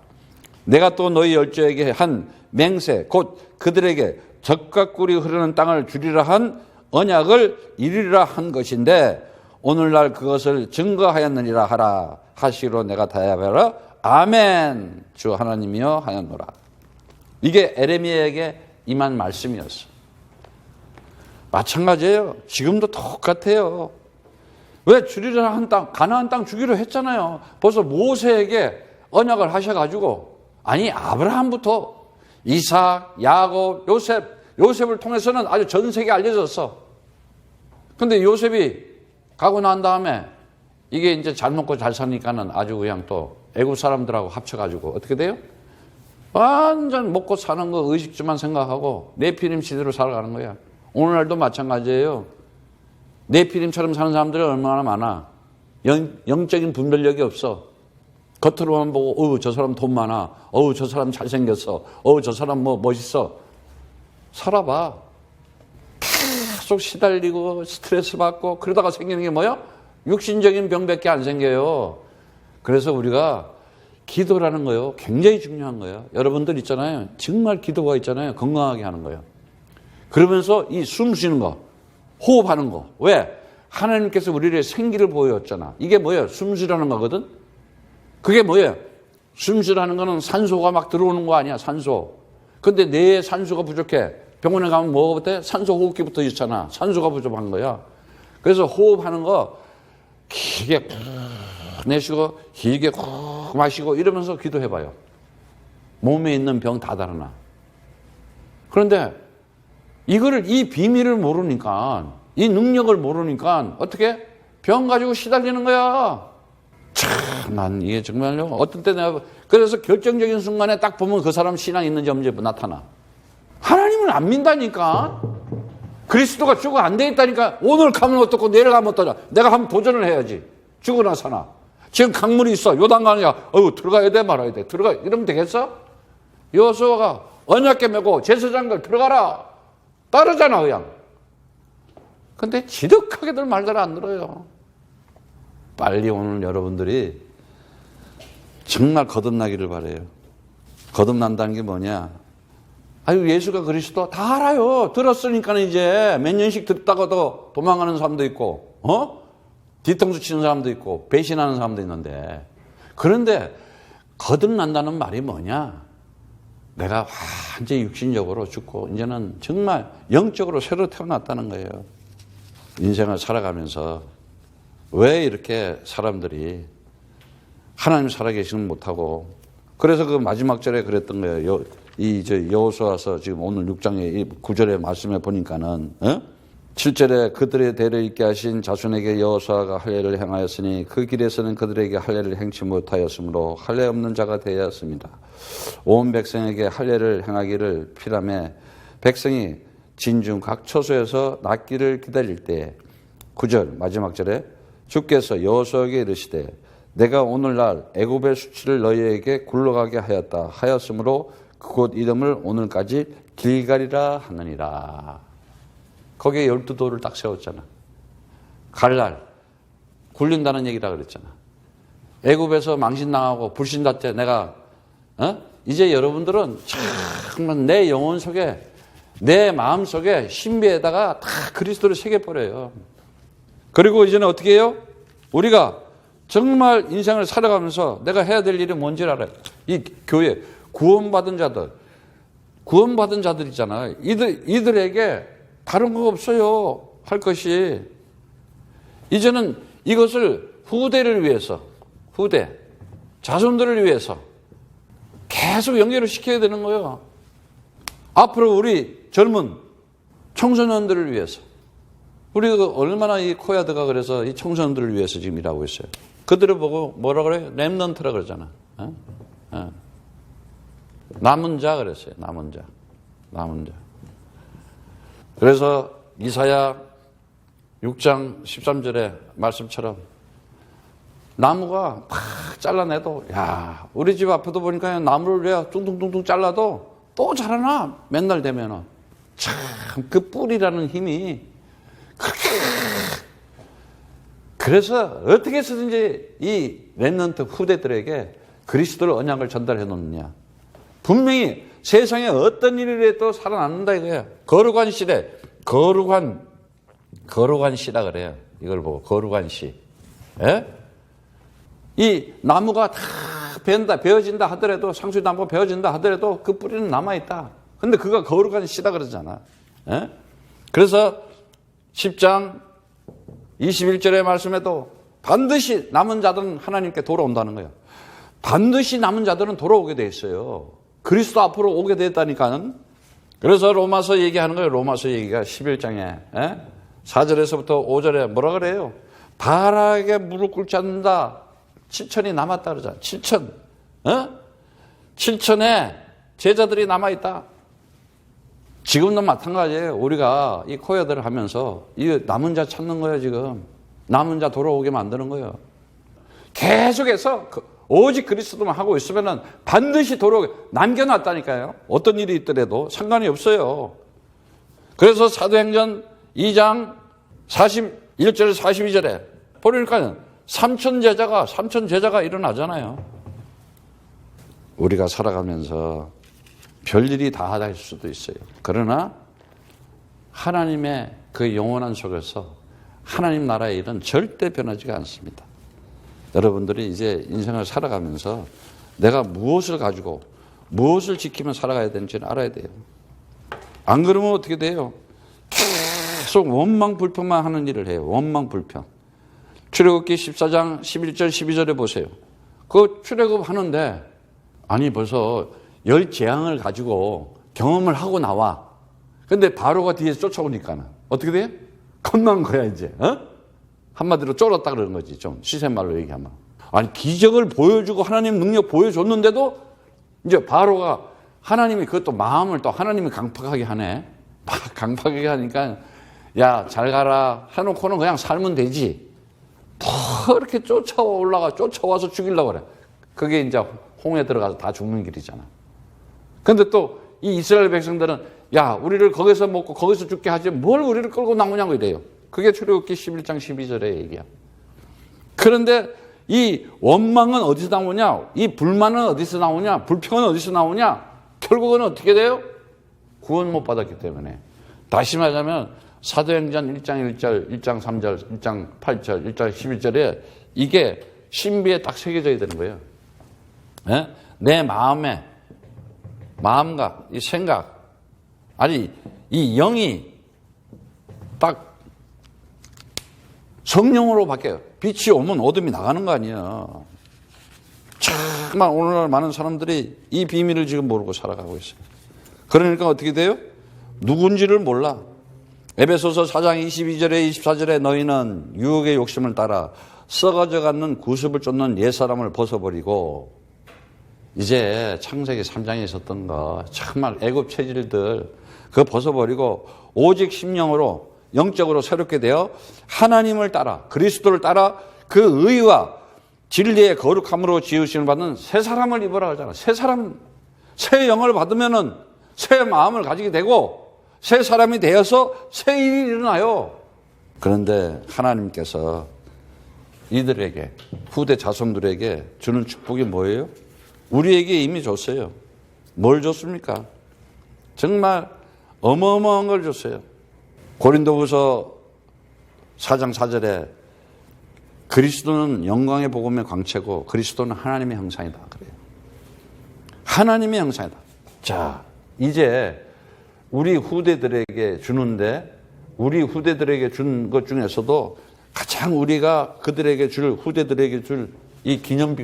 내가 또 너희 열조에게 한 맹세 곧 그들에게 젖과 꿀이 흐르는 땅을 주리라 한 언약을 이루리라 한 것인데 오늘날 그것을 증거하였느니라 하라 하시기로 내가 대답하라. 아멘. 주 하나님이여 하였노라. 이게 에레미야에게 임한 말씀이었어. 마찬가지예요. 지금도 똑같아요. 왜 주리라 한 땅, 가나안 땅 주기로 했잖아요. 벌써 모세에게 언약을 하셔가지고 아니 아브라함부터 이삭, 야곱, 요셉을 통해서는 아주 전 세계에 알려졌어. 근데 요셉이 가고 난 다음에 이게 이제 잘 먹고 잘 사니까는 아주 그냥 또 애국 사람들하고 합쳐가지고 어떻게 돼요? 완전 먹고 사는 거 의식주만 생각하고 네피림 시대로 살아가는 거야. 오늘날도 마찬가지예요. 네피림처럼 사는 사람들이 얼마나 많아. 영적인 분별력이 없어. 겉으로만 보고 저 사람 돈 많아. 저 사람 잘생겼어. 저 사람 뭐 멋있어. 살아봐. 계속 시달리고 스트레스 받고 그러다가 생기는 게 뭐야? 육신적인 병밖에 안 생겨요. 그래서 우리가 기도라는 거요. 굉장히 중요한 거예요. 여러분들 있잖아요. 정말 기도가 있잖아요. 건강하게 하는 거예요. 그러면서 이 숨 쉬는 거, 호흡하는 거. 왜? 하나님께서 우리를 생기를 보여줬잖아. 이게 뭐예요? 숨 쉬라는 거거든? 그게 뭐예요? 숨 쉬라는 거는 산소가 막 들어오는 거 아니야, 산소. 근데 뇌에 산소가 부족해. 병원에 가면 뭐가 돼? 산소 호흡기부터 있잖아. 산소가 부족한 거야. 그래서 호흡하는 거 길게 내쉬고 길게 마시고 이러면서 기도해봐요. 몸에 있는 병 다 달아나. 그런데 이 비밀을 모르니까, 이 능력을 모르니까 어떻게? 병 가지고 시달리는 거야. 참, 난 이게 정말요. 어떤 때 내가, 그래서 결정적인 순간에 딱 보면 그 사람 신앙이 있는지 없는지 나타나. 하나님을 안 민다니까. 그리스도가 죽어 안 돼 있다니까. 오늘 가면 어떻고 내일 가면 어떠냐. 내가 한번 도전을 해야지. 죽으나 사나. 지금 강물이 있어. 요단강이야. 들어가야 돼 말아야 돼. 들어가. 이러면 되겠어? 여호수아가 언약궤 메고 제사장들 들어가라. 따르잖아 그냥. 근데 지독하게들 말들 안 들어요. 빨리 오늘 여러분들이 정말 거듭나기를 바라요. 거듭난다는 게 뭐냐? 아유, 예수가 그리스도 다 알아요. 들었으니까 이제 몇 년씩 듣다가도 도망가는 사람도 있고, 뒤통수 치는 사람도 있고, 배신하는 사람도 있는데. 그런데 거듭난다는 말이 뭐냐? 내가 완전히 육신적으로 죽고, 이제는 정말 영적으로 새로 태어났다는 거예요. 인생을 살아가면서. 왜 이렇게 사람들이 하나님 살아계시는 못하고, 그래서 그 마지막 절에 그랬던 거예요. 여호수아서 지금 오늘 6장의 9절의 말씀에 보니까는 7절에 그들의 대를 있게 하신 자손에게 여호수아가 할례를 행하였으니 그 길에서는 그들에게 할례를 행치 못하였으므로 할례 없는 자가 되었습니다. 온 백성에게 할례를 행하기를 피라매 백성이 진중 각 처소에서 낫기를 기다릴 때 9절 마지막 절에 주께서 여호수아에게 이르시되 내가 오늘날 애굽의 수치를 너희에게 굴러가게 하였으므로 그곳 이름을 오늘까지 길갈이라 하느니라. 거기에 12돌을 딱 세웠잖아. 갈날 굴린다는 얘기라 그랬잖아. 애굽에서 망신당하고 불신자 내가 이제 여러분들은 정말 내 영혼 속에 내 마음 속에 신비에다가 다 그리스도를 새겨버려요. 그리고 이제는 어떻게 해요? 우리가 정말 인생을 살아가면서 내가 해야 될 일이 뭔지를 알아요. 이 교회 구원받은 자들이잖아요. 이들에게 다른 거 없어요. 할 것이. 이제는 이것을 후대를 위해서, 자손들을 위해서 계속 연결을 시켜야 되는 거예요. 앞으로 우리 젊은 청소년들을 위해서. 우리가 얼마나 이 코야드가 그래서 이 청소년들을 위해서 지금 일하고 있어요. 그들을 보고 뭐라 그래요? 렘넌트라 그러잖아. 남은 자 그랬어요. 남은 자. 그래서 이사야 6장 13절의 말씀처럼 나무가 팍 잘라내도 우리 집 앞에도 보니까 나무를 왜 뚱뚱뚱뚱 잘라도 또 자라나 맨날 되면은 참 그 뿌리라는 힘이 그렇게 그래서 어떻게 해서든지 이 렘넌트 후대들에게 그리스도의 언약을 전달해 놓느냐. 분명히 세상에 어떤 일을 해도 살아남는다 이거예요. 거룩한 시대, 거룩한 시라 그래요. 이걸 보고 거룩한 시. 예? 이 나무가 다 베어진다 하더라도 상수나무가 베어진다 하더라도 그 뿌리는 남아있다. 근데 그가 거룩한 시다 그러잖아. 예? 그래서 10장 21절의 말씀에도 반드시 남은 자들은 하나님께 돌아온다는 거예요. 반드시 남은 자들은 돌아오게 돼 있어요. 그리스도 앞으로 오게 됐다니까는. 그래서 로마서 얘기하는 거예요. 로마서 얘기가 11장에 4절에서부터 5절에 뭐라 그래요? 바라게 무릎 꿇지 않는다. 7천이 남았다 그러잖아. 7천. 7천의 제자들이 남아있다. 지금도 마찬가지예요. 우리가 이 코야들을 하면서 이 남은 자 찾는 거예요. 지금 남은 자 돌아오게 만드는 거예요. 계속해서 오직 그리스도만 하고 있으면은 반드시 돌아오게 남겨놨다니까요. 어떤 일이 있더라도 상관이 없어요. 그래서 사도행전 2장 41절 42절에 보니까 3천 제자가 일어나잖아요. 우리가 살아가면서 별일이 다 될 수도 있어요. 그러나 하나님의 그 영원한 속에서 하나님 나라의 일은 절대 변하지가 않습니다. 여러분들이 이제 인생을 살아가면서 내가 무엇을 가지고 무엇을 지키며 살아가야 되는지는 알아야 돼요. 안 그러면 어떻게 돼요? 계속 원망 불평만 하는 일을 해요. 원망 불평. 출애굽기 14장 11절 12절에 보세요. 그 출애굽 하는데 아니 벌써 10재앙을 가지고 경험을 하고 나와. 근데 바로가 뒤에서 쫓아오니까는 어떻게 돼요? 겁난 거야 이제. 한마디로 쫄았다 그러는 거지. 좀 시샘말로 얘기하면. 아니 기적을 보여주고 하나님 능력 보여줬는데도 이제 바로가 하나님이 그것도 마음을 또 하나님이 강팍하게 하네. 강팍하게 하니까 야 잘 가라 해놓고는 그냥 살면 되지. 더 이렇게 쫓아와서 죽이려고 그래. 그게 이제 홍해 들어가서 다 죽는 길이잖아. 근데 또 이 이스라엘 백성들은 야 우리를 거기서 먹고 거기서 죽게 하지 뭘 우리를 끌고 나오냐고 이래요. 그게 출애굽기 11장 12절의 얘기야. 그런데 이 원망은 어디서 나오냐? 이 불만은 어디서 나오냐? 불평은 어디서 나오냐? 결국은 어떻게 돼요? 구원 못 받았기 때문에. 다시 말하자면 사도행전 1장 1절, 1장 3절, 1장 8절, 1장 11절에 이게 신비에 딱 새겨져야 되는 거예요. 예? 내 마음에, 마음과 이 생각, 아니 이 영이 딱 성령으로 바뀌어요. 빛이 오면 어둠이 나가는 거 아니야. 정말 오늘날 많은 사람들이 이 비밀을 지금 모르고 살아가고 있어요. 그러니까 어떻게 돼요? 누군지를 몰라. 에베소서 4장 22절에 24절에 너희는 유혹의 욕심을 따라 썩어져가는 구습을 쫓는 옛사람을 벗어버리고, 이제 창세기 3장에 있었던 거 정말 애굽 체질들 그거 벗어버리고 오직 심령으로 영적으로 새롭게 되어 하나님을 따라, 그리스도를 따라 그 의와 진리의 거룩함으로 지으심을 받는 새 사람을 입으라 하잖아. 새 사람, 새 영을 받으면은 새 마음을 가지게 되고 새 사람이 되어서 새 일이 일어나요. 그런데 하나님께서 이들에게, 후대 자손들에게 주는 축복이 뭐예요? 우리에게 이미 줬어요. 뭘 줬습니까? 정말 어마어마한 걸 줬어요. 고린도후서 4장 4절에 그리스도는 영광의 복음의 광채고 그리스도는 하나님의 형상이다 그래요. 하나님의 형상이다. 자, 이제 우리 후대들에게 주는데, 우리 후대들에게 준 것 중에서도 가장 우리가 그들에게 줄, 후대들에게 줄 이 기념이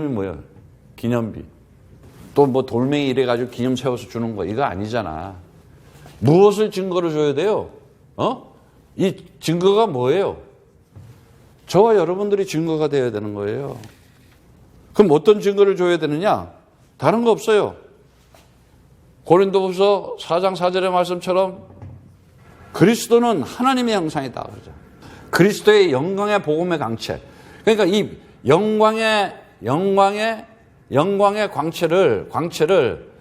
뭐예요? 기념비. 또 뭐 돌멩이 이래가지고 기념 세워서 주는 거, 이거 아니잖아. 무엇을 증거로 줘야 돼요? 이 증거가 뭐예요? 저와 여러분들이 증거가 되어야 되는 거예요. 그럼 어떤 증거를 줘야 되느냐? 다른 거 없어요. 고린도후서 4장 4절의 말씀처럼 그리스도는 하나님의 형상이다 그러죠. 그리스도의 영광의 복음의 강체. 그러니까 이 영광의 광채를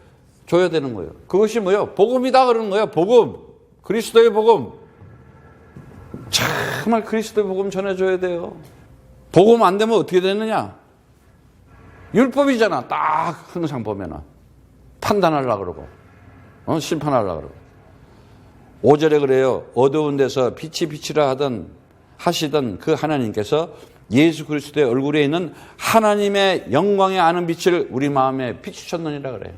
줘야 되는 거예요. 그것이 뭐예요? 복음이다 그러는 거예요. 복음. 그리스도의 복음. 정말 그리스도의 복음 전해줘야 돼요. 복음 안 되면 어떻게 되느냐? 율법이잖아. 딱 항상 보면은. 판단하려고 그러고, 심판하려고 그러고. 5절에 그래요. 어두운 데서 빛이 빛이라 하시던 그 하나님께서 예수 그리스도의 얼굴에 있는 하나님의 영광에 아는 빛을 우리 마음에 비추셨느니라 그래요.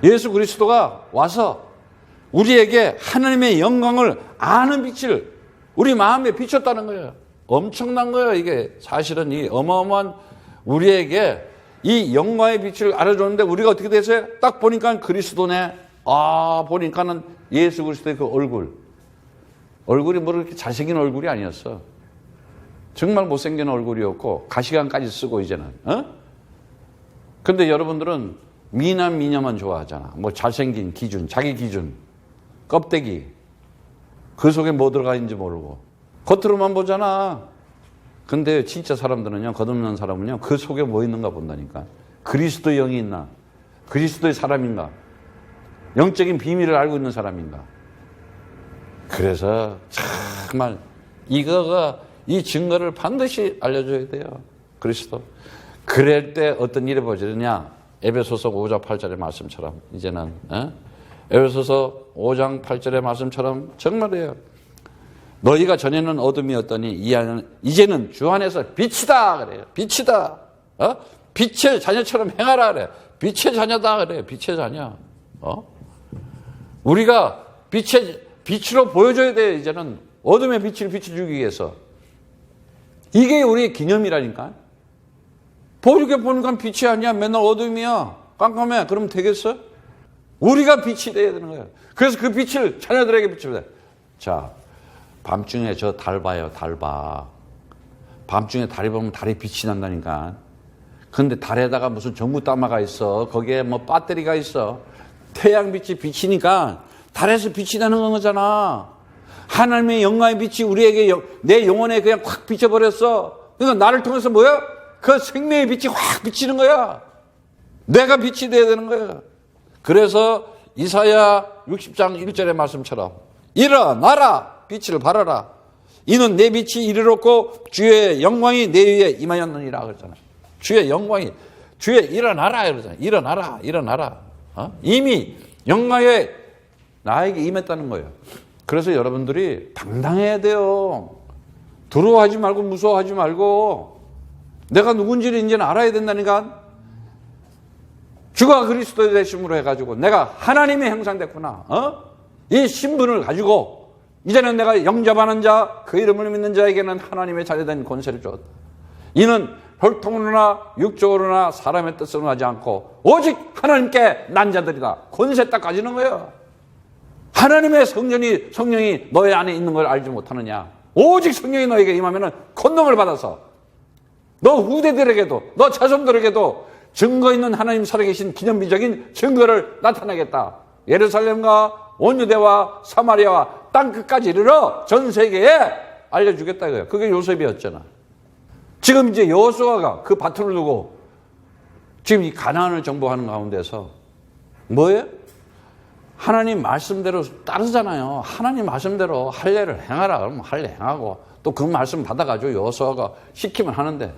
예수 그리스도가 와서 우리에게 하나님의 영광을 아는 빛을 우리 마음에 비췄다는 거예요. 엄청난 거예요. 이게 사실은 이 어마어마한 우리에게 이 영광의 빛을 알아줬는데 우리가 어떻게 됐어요? 딱 보니까 그리스도네. 보니까는 예수 그리스도의 그 얼굴이 뭐 그렇게 잘생긴 얼굴이 아니었어. 정말 못생긴 얼굴이었고 가시관까지 쓰고 이제는. 근데 여러분들은 미남 미녀만 좋아하잖아. 뭐 잘생긴 기준, 자기 기준, 껍데기. 그 속에 뭐 들어가 있는지 모르고 겉으로만 보잖아. 근데 진짜 사람들은요, 겉없는 사람은요, 그 속에 뭐 있는가 본다니까. 그리스도의 영이 있나? 그리스도의 사람인가? 영적인 비밀을 알고 있는 사람인가? 그래서 정말 이거가, 이 증거를 반드시 알려줘야 돼요. 그리스도. 그럴 때 어떤 일이 벌어지느냐? 에베소서 5장 8절의 말씀처럼 이제는 에베소서 5장 8절의 말씀처럼 정말이에요. 너희가 전에는 어둠이었더니 이제는 주 안에서 빛이다 그래요. 빛이다. 빛의 자녀처럼 행하라 그래. 빛의 자녀다 그래. 빛의 자녀. 우리가 빛으로 보여줘야 돼요. 이제는 어둠의 빛을 비춰주기 위해서. 이게 우리의 기념이라니까. 이렇게 보니까 빛이 아니야. 맨날 어둠이야. 깜깜해. 그러면 되겠어? 우리가 빛이 돼야 되는 거예요. 그래서 그 빛을 자녀들에게 비춰야 돼. 자, 밤중에 저 달 봐요. 달 봐. 밤중에 달이 보면 달이 빛이 난다니까. 근데 달에다가 무슨 전구따마가 있어. 거기에 뭐 배터리가 있어. 태양빛이 비치니까 달에서 빛이 나는 거잖아. 하나님의 영광의 빛이 우리에게 내 영혼에 그냥 확 비춰버렸어. 그러니까 나를 통해서 뭐야? 그 생명의 빛이 확 비치는 거야. 내가 빛이 돼야 되는 거야. 그래서 이사야 60장 1절의 말씀처럼 일어나라. 빛을 발하라. 이는 내 빛이 이르렀고 주의 영광이 내 위에 임하였느니라 그러잖아. 주의 영광이, 주의 일어나라 그러잖아. 일어나라. 이미 영광에 나에게 임했다는 거예요. 그래서 여러분들이 당당해야 돼요. 두려워하지 말고 무서워하지 말고 내가 누군지를 이제는 알아야 된다니까. 주가 그리스도의 되심으로 해가지고 내가 하나님의 형상됐구나. 이 신분을 가지고 이제는 내가 영접하는 자, 그 이름을 믿는 자에게는 하나님의 자녀된 권세를 주었다. 이는 혈통으로나 육적으로나 사람의 뜻으로 하지 않고 오직 하나님께 난 자들이다. 권세 딱 가지는 거예요. 하나님의 성령이 너의 안에 있는 걸 알지 못하느냐. 오직 성령이 너에게 임하면 권능을 받아서 너 후대들에게도 너 자손들에게도 증거 있는 하나님 살아계신 기념비적인 증거를 나타내겠다. 예루살렘과 온 유대와 사마리아와 땅끝까지 이르러 전 세계에 알려주겠다 이거예요. 그게 요셉이었잖아. 지금 이제 여호수아가 그 바통을 두고 지금 이 가나안을 정복하는 가운데서 뭐예요? 하나님 말씀대로 따르잖아요. 하나님 말씀대로 할례를 행하라 그러면 할례 행하고 또 그 말씀 받아가지고 여호수아가 시키면 하는데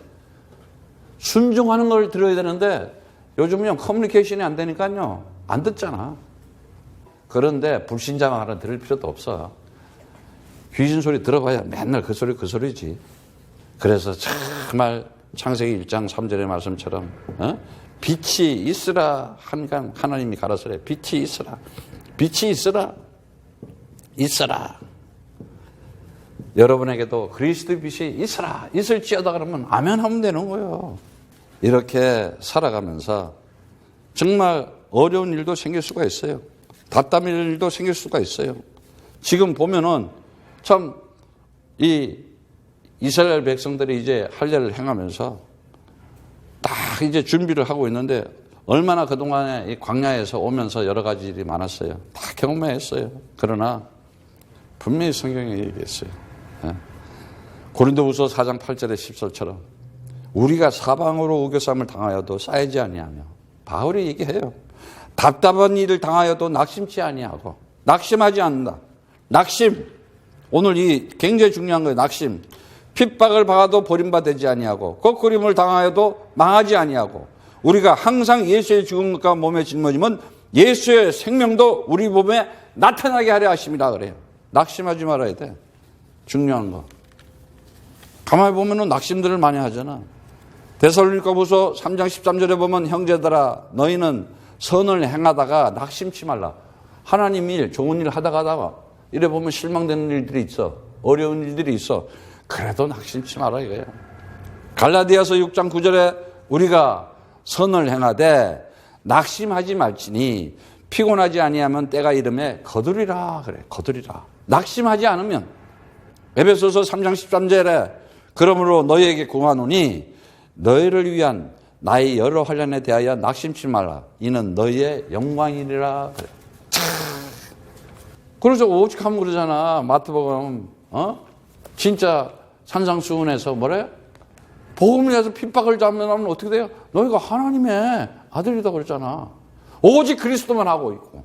순종하는 걸 들어야 되는데 요즘은 커뮤니케이션이 안 되니까요. 안 듣잖아. 그런데 불신자만 하나 들을 필요도 없어. 귀신 소리 들어봐야 맨날 그 소리지. 그래서 정말 창세기 1장 3절의 말씀처럼 빛이 있으라 하니까 하나님이 가라사래. 빛이 있으라. 빛이 있으라. 여러분에게도 그리스도의 빛이 있으라. 있을지어다 그러면 아멘 하면 되는 거예요. 이렇게 살아가면서 정말 어려운 일도 생길 수가 있어요. 답답한 일도 생길 수가 있어요. 지금 보면은 참 이 이스라엘 백성들이 이제 할례를 행하면서 딱 이제 준비를 하고 있는데 얼마나 그동안에 이 광야에서 오면서 여러 가지 일이 많았어요. 다 경험했어요. 그러나 분명히 성경에 얘기했어요. 고린도후서 4장 8절의 10절처럼 우리가 사방으로 우겨쌈을 당하여도 쌓이지 아니하며 바울이 얘기해요. 답답한 일을 당하여도 낙심치 아니하고 낙심하지 않는다. 낙심. 오늘 이 굉장히 중요한 거예요. 낙심. 핍박을 받아도 버림받지 아니하고 거꾸림을 당하여도 망하지 아니하고 우리가 항상 예수의 죽은 것과 몸에 짊어지면 예수의 생명도 우리 몸에 나타나게 하려 하심이라 그래요. 낙심하지 말아야 돼. 중요한 거. 가만히 보면 낙심들을 많이 하잖아. 데살로니가후서 3장 13절에 보면 형제들아 너희는 선을 행하다가 낙심치 말라. 하나님 일, 좋은 일 하다가 이래 보면 실망되는 일들이 있어. 어려운 일들이 있어. 그래도 낙심치 마라 이거예요. 갈라디아서 6장 9절에 우리가 선을 행하되 낙심하지 말지니 피곤하지 아니하면 때가 이름에 거두리라 그래. 거두리라. 낙심하지 않으면 에베소서 3장 13절에 그러므로 너희에게 구하노니 너희를 위한 나의 여러 환난에 대하여 낙심치 말라. 이는 너희의 영광이니라 그래. 그래서 오직 하면 그러잖아. 마태복음 진짜 산상수훈에서 뭐래? 복음을 위해서 핍박을 잡으면 어떻게 돼요? 너희가 하나님의 아들이다 그랬잖아. 오직 그리스도만 하고 있고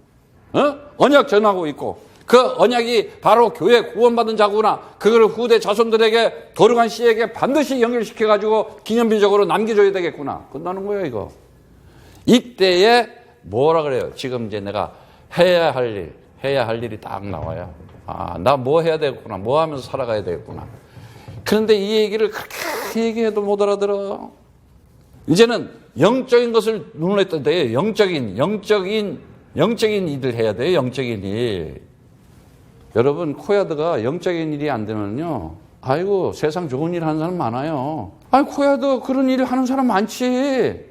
언약 전하고 있고 그 언약이 바로 교회 구원받은 자구나. 그거를 후대 자손들에게 거룩한 씨에게 반드시 연결시켜가지고 기념비적으로 남겨줘야 되겠구나. 끝나는 거예요 이거. 이때에 뭐라 그래요? 지금 이제 내가 해야 할 일이 딱 나와요. 아, 나 뭐 해야 되겠구나. 뭐 하면서 살아가야 되겠구나. 그런데 이 얘기를 그렇게 얘기해도 못 알아들어. 이제는 영적인 것을 눈으로 했던 데 영적인 일을 해야 돼요. 영적인 일. 여러분 코야드가 영적인 일이 안 되면요. 아이고 세상 좋은 일 하는 사람 많아요. 아이 코야드 그런 일을 하는 사람 많지.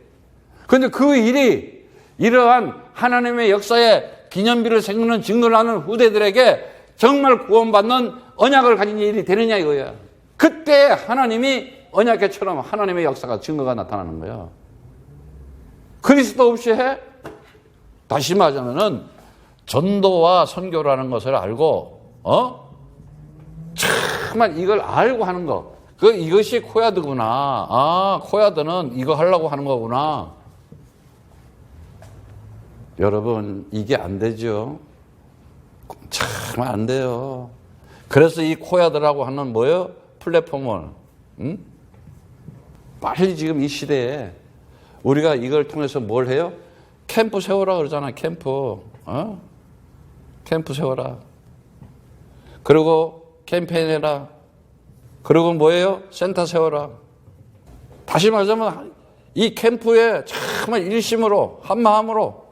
그런데 그 일이 이러한 하나님의 역사에 기념비를 세우는 증거를 하는 후대들에게 정말 구원받는 언약을 가진 일이 되느냐 이거야. 그때 하나님이 언약궤처럼 하나님의 역사가 증거가 나타나는 거야. 그리스도 없이 해? 다시 말하자면은 전도와 선교라는 것을 알고 정말 이걸 알고 하는 거. 이것이 코야드구나. 아, 코야드는 이거 하려고 하는 거구나. 여러분 이게 안 되죠. 참 안 돼요. 그래서 이 코야드라고 하는 뭐예요? 플랫폼을 빨리 지금 이 시대에 우리가 이걸 통해서 뭘 해요? 캠프 세우라 그러잖아. 캠프. 캠프 세워라. 그리고 캠페인 해라. 그리고 뭐예요? 센터 세워라. 다시 말하자면 이 캠프에 정말 일심으로 한 마음으로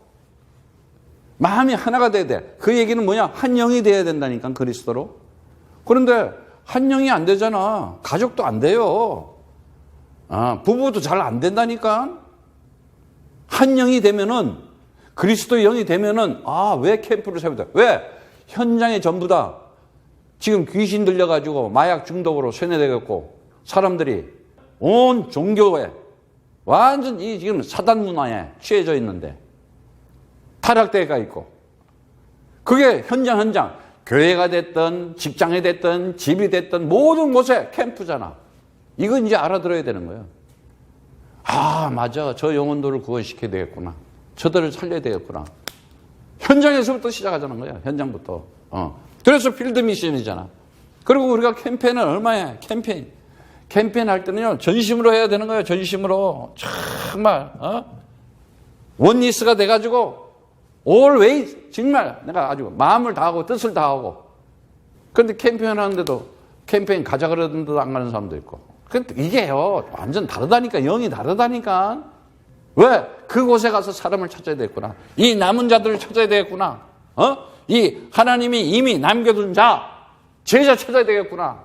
마음이 하나가 돼야 돼. 그 얘기는 뭐냐? 한 영이 돼야 된다니까, 그리스도로. 그런데 한 영이 안 되잖아. 가족도 안 돼요. 부부도 잘 안 된다니까. 한 영이 되면은, 그리스도의 영이 되면은, 왜 캠프를 세우다? 왜? 현장에 전부 다 지금 귀신 들려가지고 마약 중독으로 세뇌되겠고, 사람들이 온 종교에 완전 이 지금 사단 문화에 취해져 있는데, 타락대가 있고, 그게 현장, 교회가 됐든, 직장이 됐든, 집이 됐든, 모든 곳에 캠프잖아. 이건 이제 알아들어야 되는 거예요. 맞아. 저 영혼들을 구원시켜야 되겠구나. 저들을 살려야 되겠구나. 현장에서부터 시작하자는 거야. 현장부터. 그래서 필드 미션이잖아. 그리고 우리가 캠페인을 얼마에 캠페인 할 때는요, 전심으로 해야 되는 거예요. 전심으로. 정말, 원리스가 돼가지고, always, 정말 내가 아주 마음을 다하고 뜻을 다하고. 그런데 캠페인 하는데도 캠페인 가자 그러는데도 안 가는 사람도 있고. 근데 이게요, 완전 다르다니까. 영이 다르다니까. 왜? 그곳에 가서 사람을 찾아야 되겠구나. 이 남은 자들을 찾아야 되겠구나. 이 하나님이 이미 남겨둔 자, 제자 찾아야 되겠구나.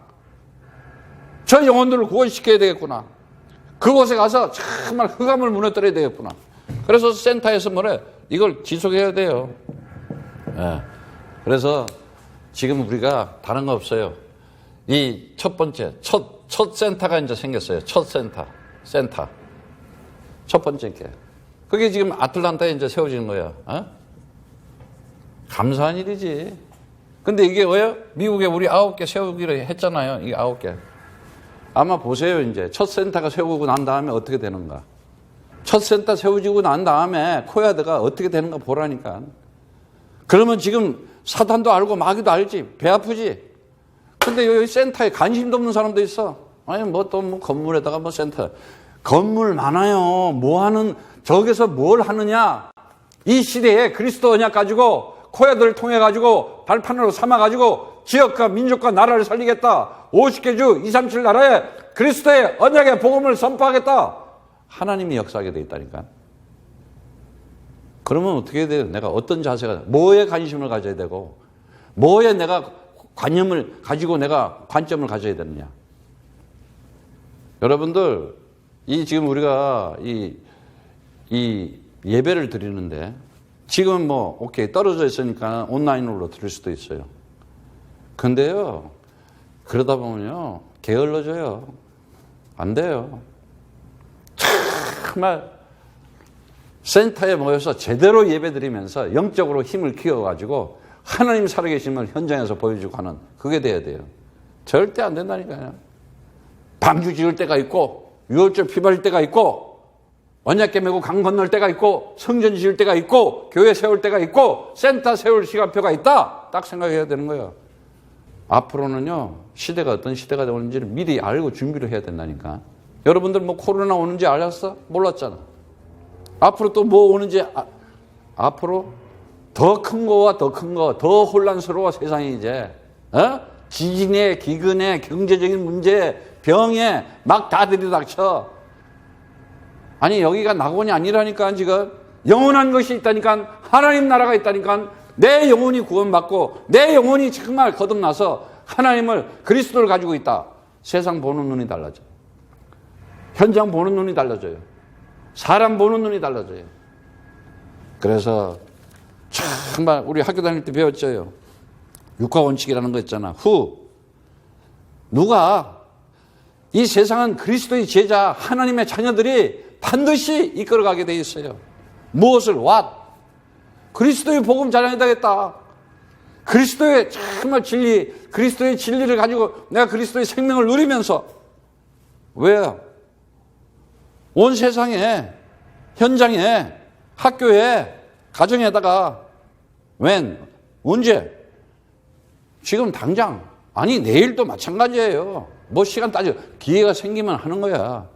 저 영혼들을 구원시켜야 되겠구나. 그곳에 가서 정말 흑암을 무너뜨려야 되겠구나. 그래서 센터에서 뭐래? 이걸 지속해야 돼요. 그래서 지금 우리가 다른 거 없어요. 이 첫 번째, 첫 센터가 이제 생겼어요. 첫 센터. 첫 번째 게. 그게 지금 아틀란타에 이제 세워지는 거야. 감사한 일이지. 근데 이게 왜요? 미국에 우리 9개 세우기로 했잖아요. 이 9개. 아마 보세요, 이제. 첫 센터가 세우고 난 다음에 어떻게 되는가. 첫 센터 세워지고 난 다음에 코야드가 어떻게 되는가 보라니까. 그러면 지금 사탄도 알고 마귀도 알지. 배 아프지. 근데 여기 센터에 관심도 없는 사람도 있어. 아니, 뭐 건물에다가 센터. 건물 많아요. 저기서 뭘 하느냐. 이 시대에 그리스도 언약 가지고 코야드를 통해 가지고 발판으로 삼아 가지고 지역과 민족과 나라를 살리겠다. 50개 주 237 나라에 그리스도의 언약의 복음을 선포하겠다. 하나님이 역사하게 돼 있다니까. 그러면 어떻게 해야 돼요? 내가 어떤 자세가, 뭐에 관심을 가져야 되고, 뭐에 내가 관념을 가지고 내가 관점을 가져야 되느냐. 여러분들, 지금 우리가 이 예배를 드리는데, 지금 오케이, 떨어져 있으니까 온라인으로 드릴 수도 있어요. 근데요, 그러다 보면요, 게을러져요. 안 돼요. 정말 센터에 모여서 제대로 예배 드리면서 영적으로 힘을 키워가지고 하나님 살아계심을 현장에서 보여주고 하는, 그게 돼야 돼요. 절대 안 된다니까요. 방주 지을 때가 있고, 유월절 피바릴 때가 있고, 언약궤 메고 강 건널 때가 있고, 성전 지을 때가 있고, 교회 세울 때가 있고, 센터 세울 시간표가 있다. 딱 생각해야 되는 거예요. 앞으로는요, 시대가 어떤 시대가 되는지를 미리 알고 준비를 해야 된다니까. 여러분들 코로나 오는지 알았어? 몰랐잖아. 앞으로 또 뭐 오는지, 앞으로 더 큰 거와 더 큰 거, 더 혼란스러워 세상이 이제. 지진에, 기근에, 경제적인 문제, 병에 막 다 들이닥쳐. 아니, 여기가 낙원이 아니라니까, 지금. 영원한 것이 있다니까, 하나님 나라가 있다니까, 내 영혼이 구원받고, 내 영혼이 정말 거듭나서 하나님을, 그리스도를 가지고 있다. 세상 보는 눈이 달라져. 현장 보는 눈이 달라져요. 사람 보는 눈이 달라져요. 그래서 정말 우리 학교 다닐 때 배웠죠. 육하원칙이라는 거 있잖아. 누가 이 세상은 그리스도의 제자 하나님의 자녀들이 반드시 이끌어가게 돼 있어요. 무엇을? what? 그리스도의 복음 전해야 되겠다. 그리스도의 정말 진리, 그리스도의 진리를 가지고 내가 그리스도의 생명을 누리면서, 왜요? 온 세상에, 현장에, 학교에, 가정에다가, 언제? 지금 당장, 아니 내일도 마찬가지예요. 뭐 시간 따져, 기회가 생기면 하는 거야.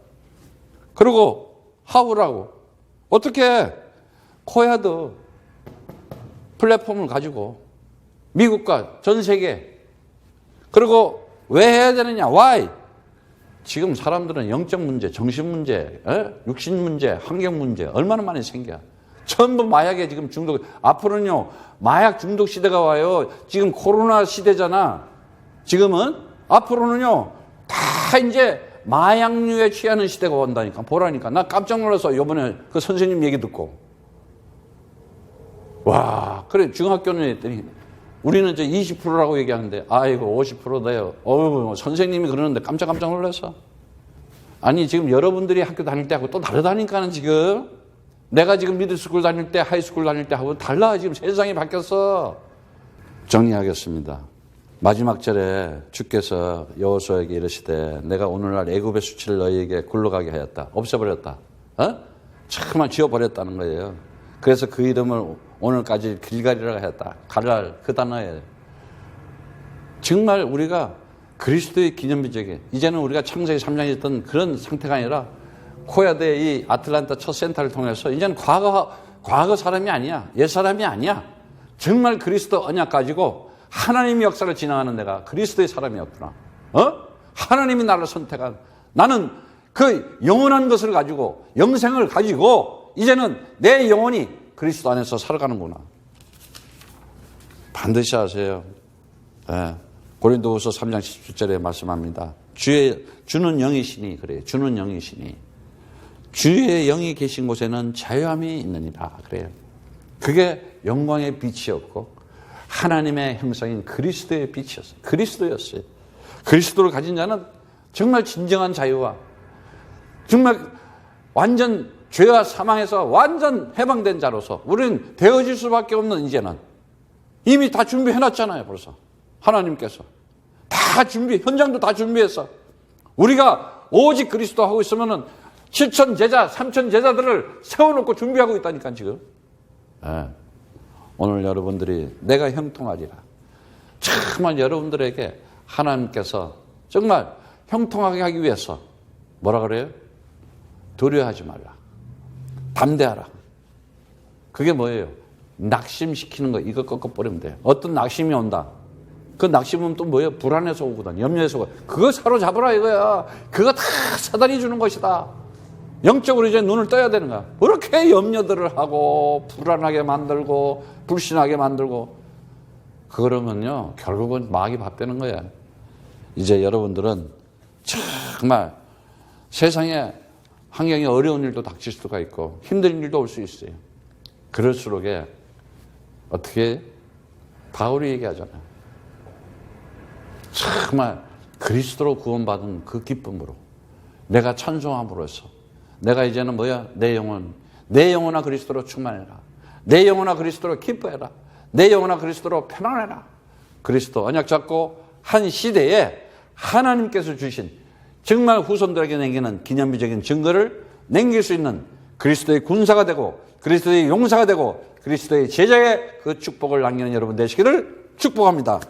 그리고 how라고, 어떻게? 코야드 플랫폼을 가지고 미국과 전 세계, 그리고 왜 해야 되느냐? Why? 지금 사람들은 영적 문제, 정신 문제, 육신 문제, 환경 문제 얼마나 많이 생겨. 전부 마약에 지금 중독. 앞으로는요 마약 중독 시대가 와요. 지금 코로나 시대잖아. 지금은 앞으로는요 다 이제 마약류에 취하는 시대가 온다니까. 보라니까. 나 깜짝 놀라서 요번에 그 선생님 얘기 듣고, 와, 그래 중학교는 했더니 우리는 이제 20%라고 얘기하는데 아이고 50%대요. 선생님이 그러는데 깜짝 놀라서. 아니 지금 여러분들이 학교 다닐 때하고 또 다르다니까는. 지금 내가 지금 미들스쿨 다닐 때, 하이스쿨 다닐 때하고 달라. 지금 세상이 바뀌었어. 정리하겠습니다. 마지막 절에 주께서 여호수아에게 이르시되 내가 오늘날 애굽의 수치를 너희에게 굴러가게 하였다. 없애버렸다. 정말 지워버렸다는 거예요. 그래서 그 이름을 오늘까지 길갈이라고 하였다. 갈랄, 그 단어예요. 정말 우리가 그리스도의 기념비적인, 이제는 우리가 창세기 3장에 있던 그런 상태가 아니라 코야대 이 아틀란타 첫 센터를 통해서 이제는 과거 사람이 아니야. 옛 사람이 아니야. 정말 그리스도 언약 가지고 하나님의 역사를 지나가는 내가 그리스도의 사람이었구나. 하나님이 나를 선택한, 나는 그 영원한 것을 가지고, 영생을 가지고 이제는 내 영혼이 그리스도 안에서 살아가는구나. 반드시 아세요. 고린도후서 3장 17절에 말씀합니다. 주는 영이시니, 그래요. 주는 영이시니 주의 영이 계신 곳에는 자유함이 있느니라. 그래요. 그게 영광의 빛이었고 하나님의 형상인 그리스도의 빛이었어요. 그리스도였어요. 그리스도를 가진 자는 정말 진정한 자유와 정말 완전 죄와 사망에서 완전 해방된 자로서 우리는 되어질 수밖에 없는, 이제는 이미 다 준비해놨잖아요. 벌써 하나님께서 다 현장도 다 준비했어. 우리가 오직 그리스도 하고 있으면은 7천 제자, 3천 제자들을 세워놓고 준비하고 있다니까 지금. 오늘 여러분들이 내가 형통하리라. 정말 여러분들에게 하나님께서 정말 형통하게 하기 위해서 뭐라 그래요? 두려워하지 말라. 담대하라. 그게 뭐예요? 낙심시키는 거, 이거 꺾어버리면 돼요. 어떤 낙심이 온다. 그 낙심은 또 뭐예요? 불안해서 오거든. 염려해서 오거든. 그거 사로잡으라 이거야. 그거 다 사단이 주는 것이다. 영적으로 이제 눈을 떠야 되는 거야. 그렇게 염려들을 하고 불안하게 만들고 불신하게 만들고 그러면요 결국은 마귀 밥 되는 거야. 이제 여러분들은 정말 세상에 환경이 어려운 일도 닥칠 수가 있고 힘든 일도 올 수 있어요. 그럴수록 어떻게 바울이 얘기하잖아요. 정말 그리스도로 구원받은 그 기쁨으로 내가 찬송함으로써 내가 이제는 뭐야? 내 영혼아 그리스도로 충만해라. 내 영혼아 그리스도로 기뻐해라. 내 영혼아 그리스도로 편안해라. 그리스도 언약 잡고 한 시대에 하나님께서 주신 정말 후손들에게 남기는 기념비적인 증거를 남길 수 있는 그리스도의 군사가 되고 그리스도의 용사가 되고 그리스도의 제자의 그 축복을 남기는 여러분 되시기를 축복합니다.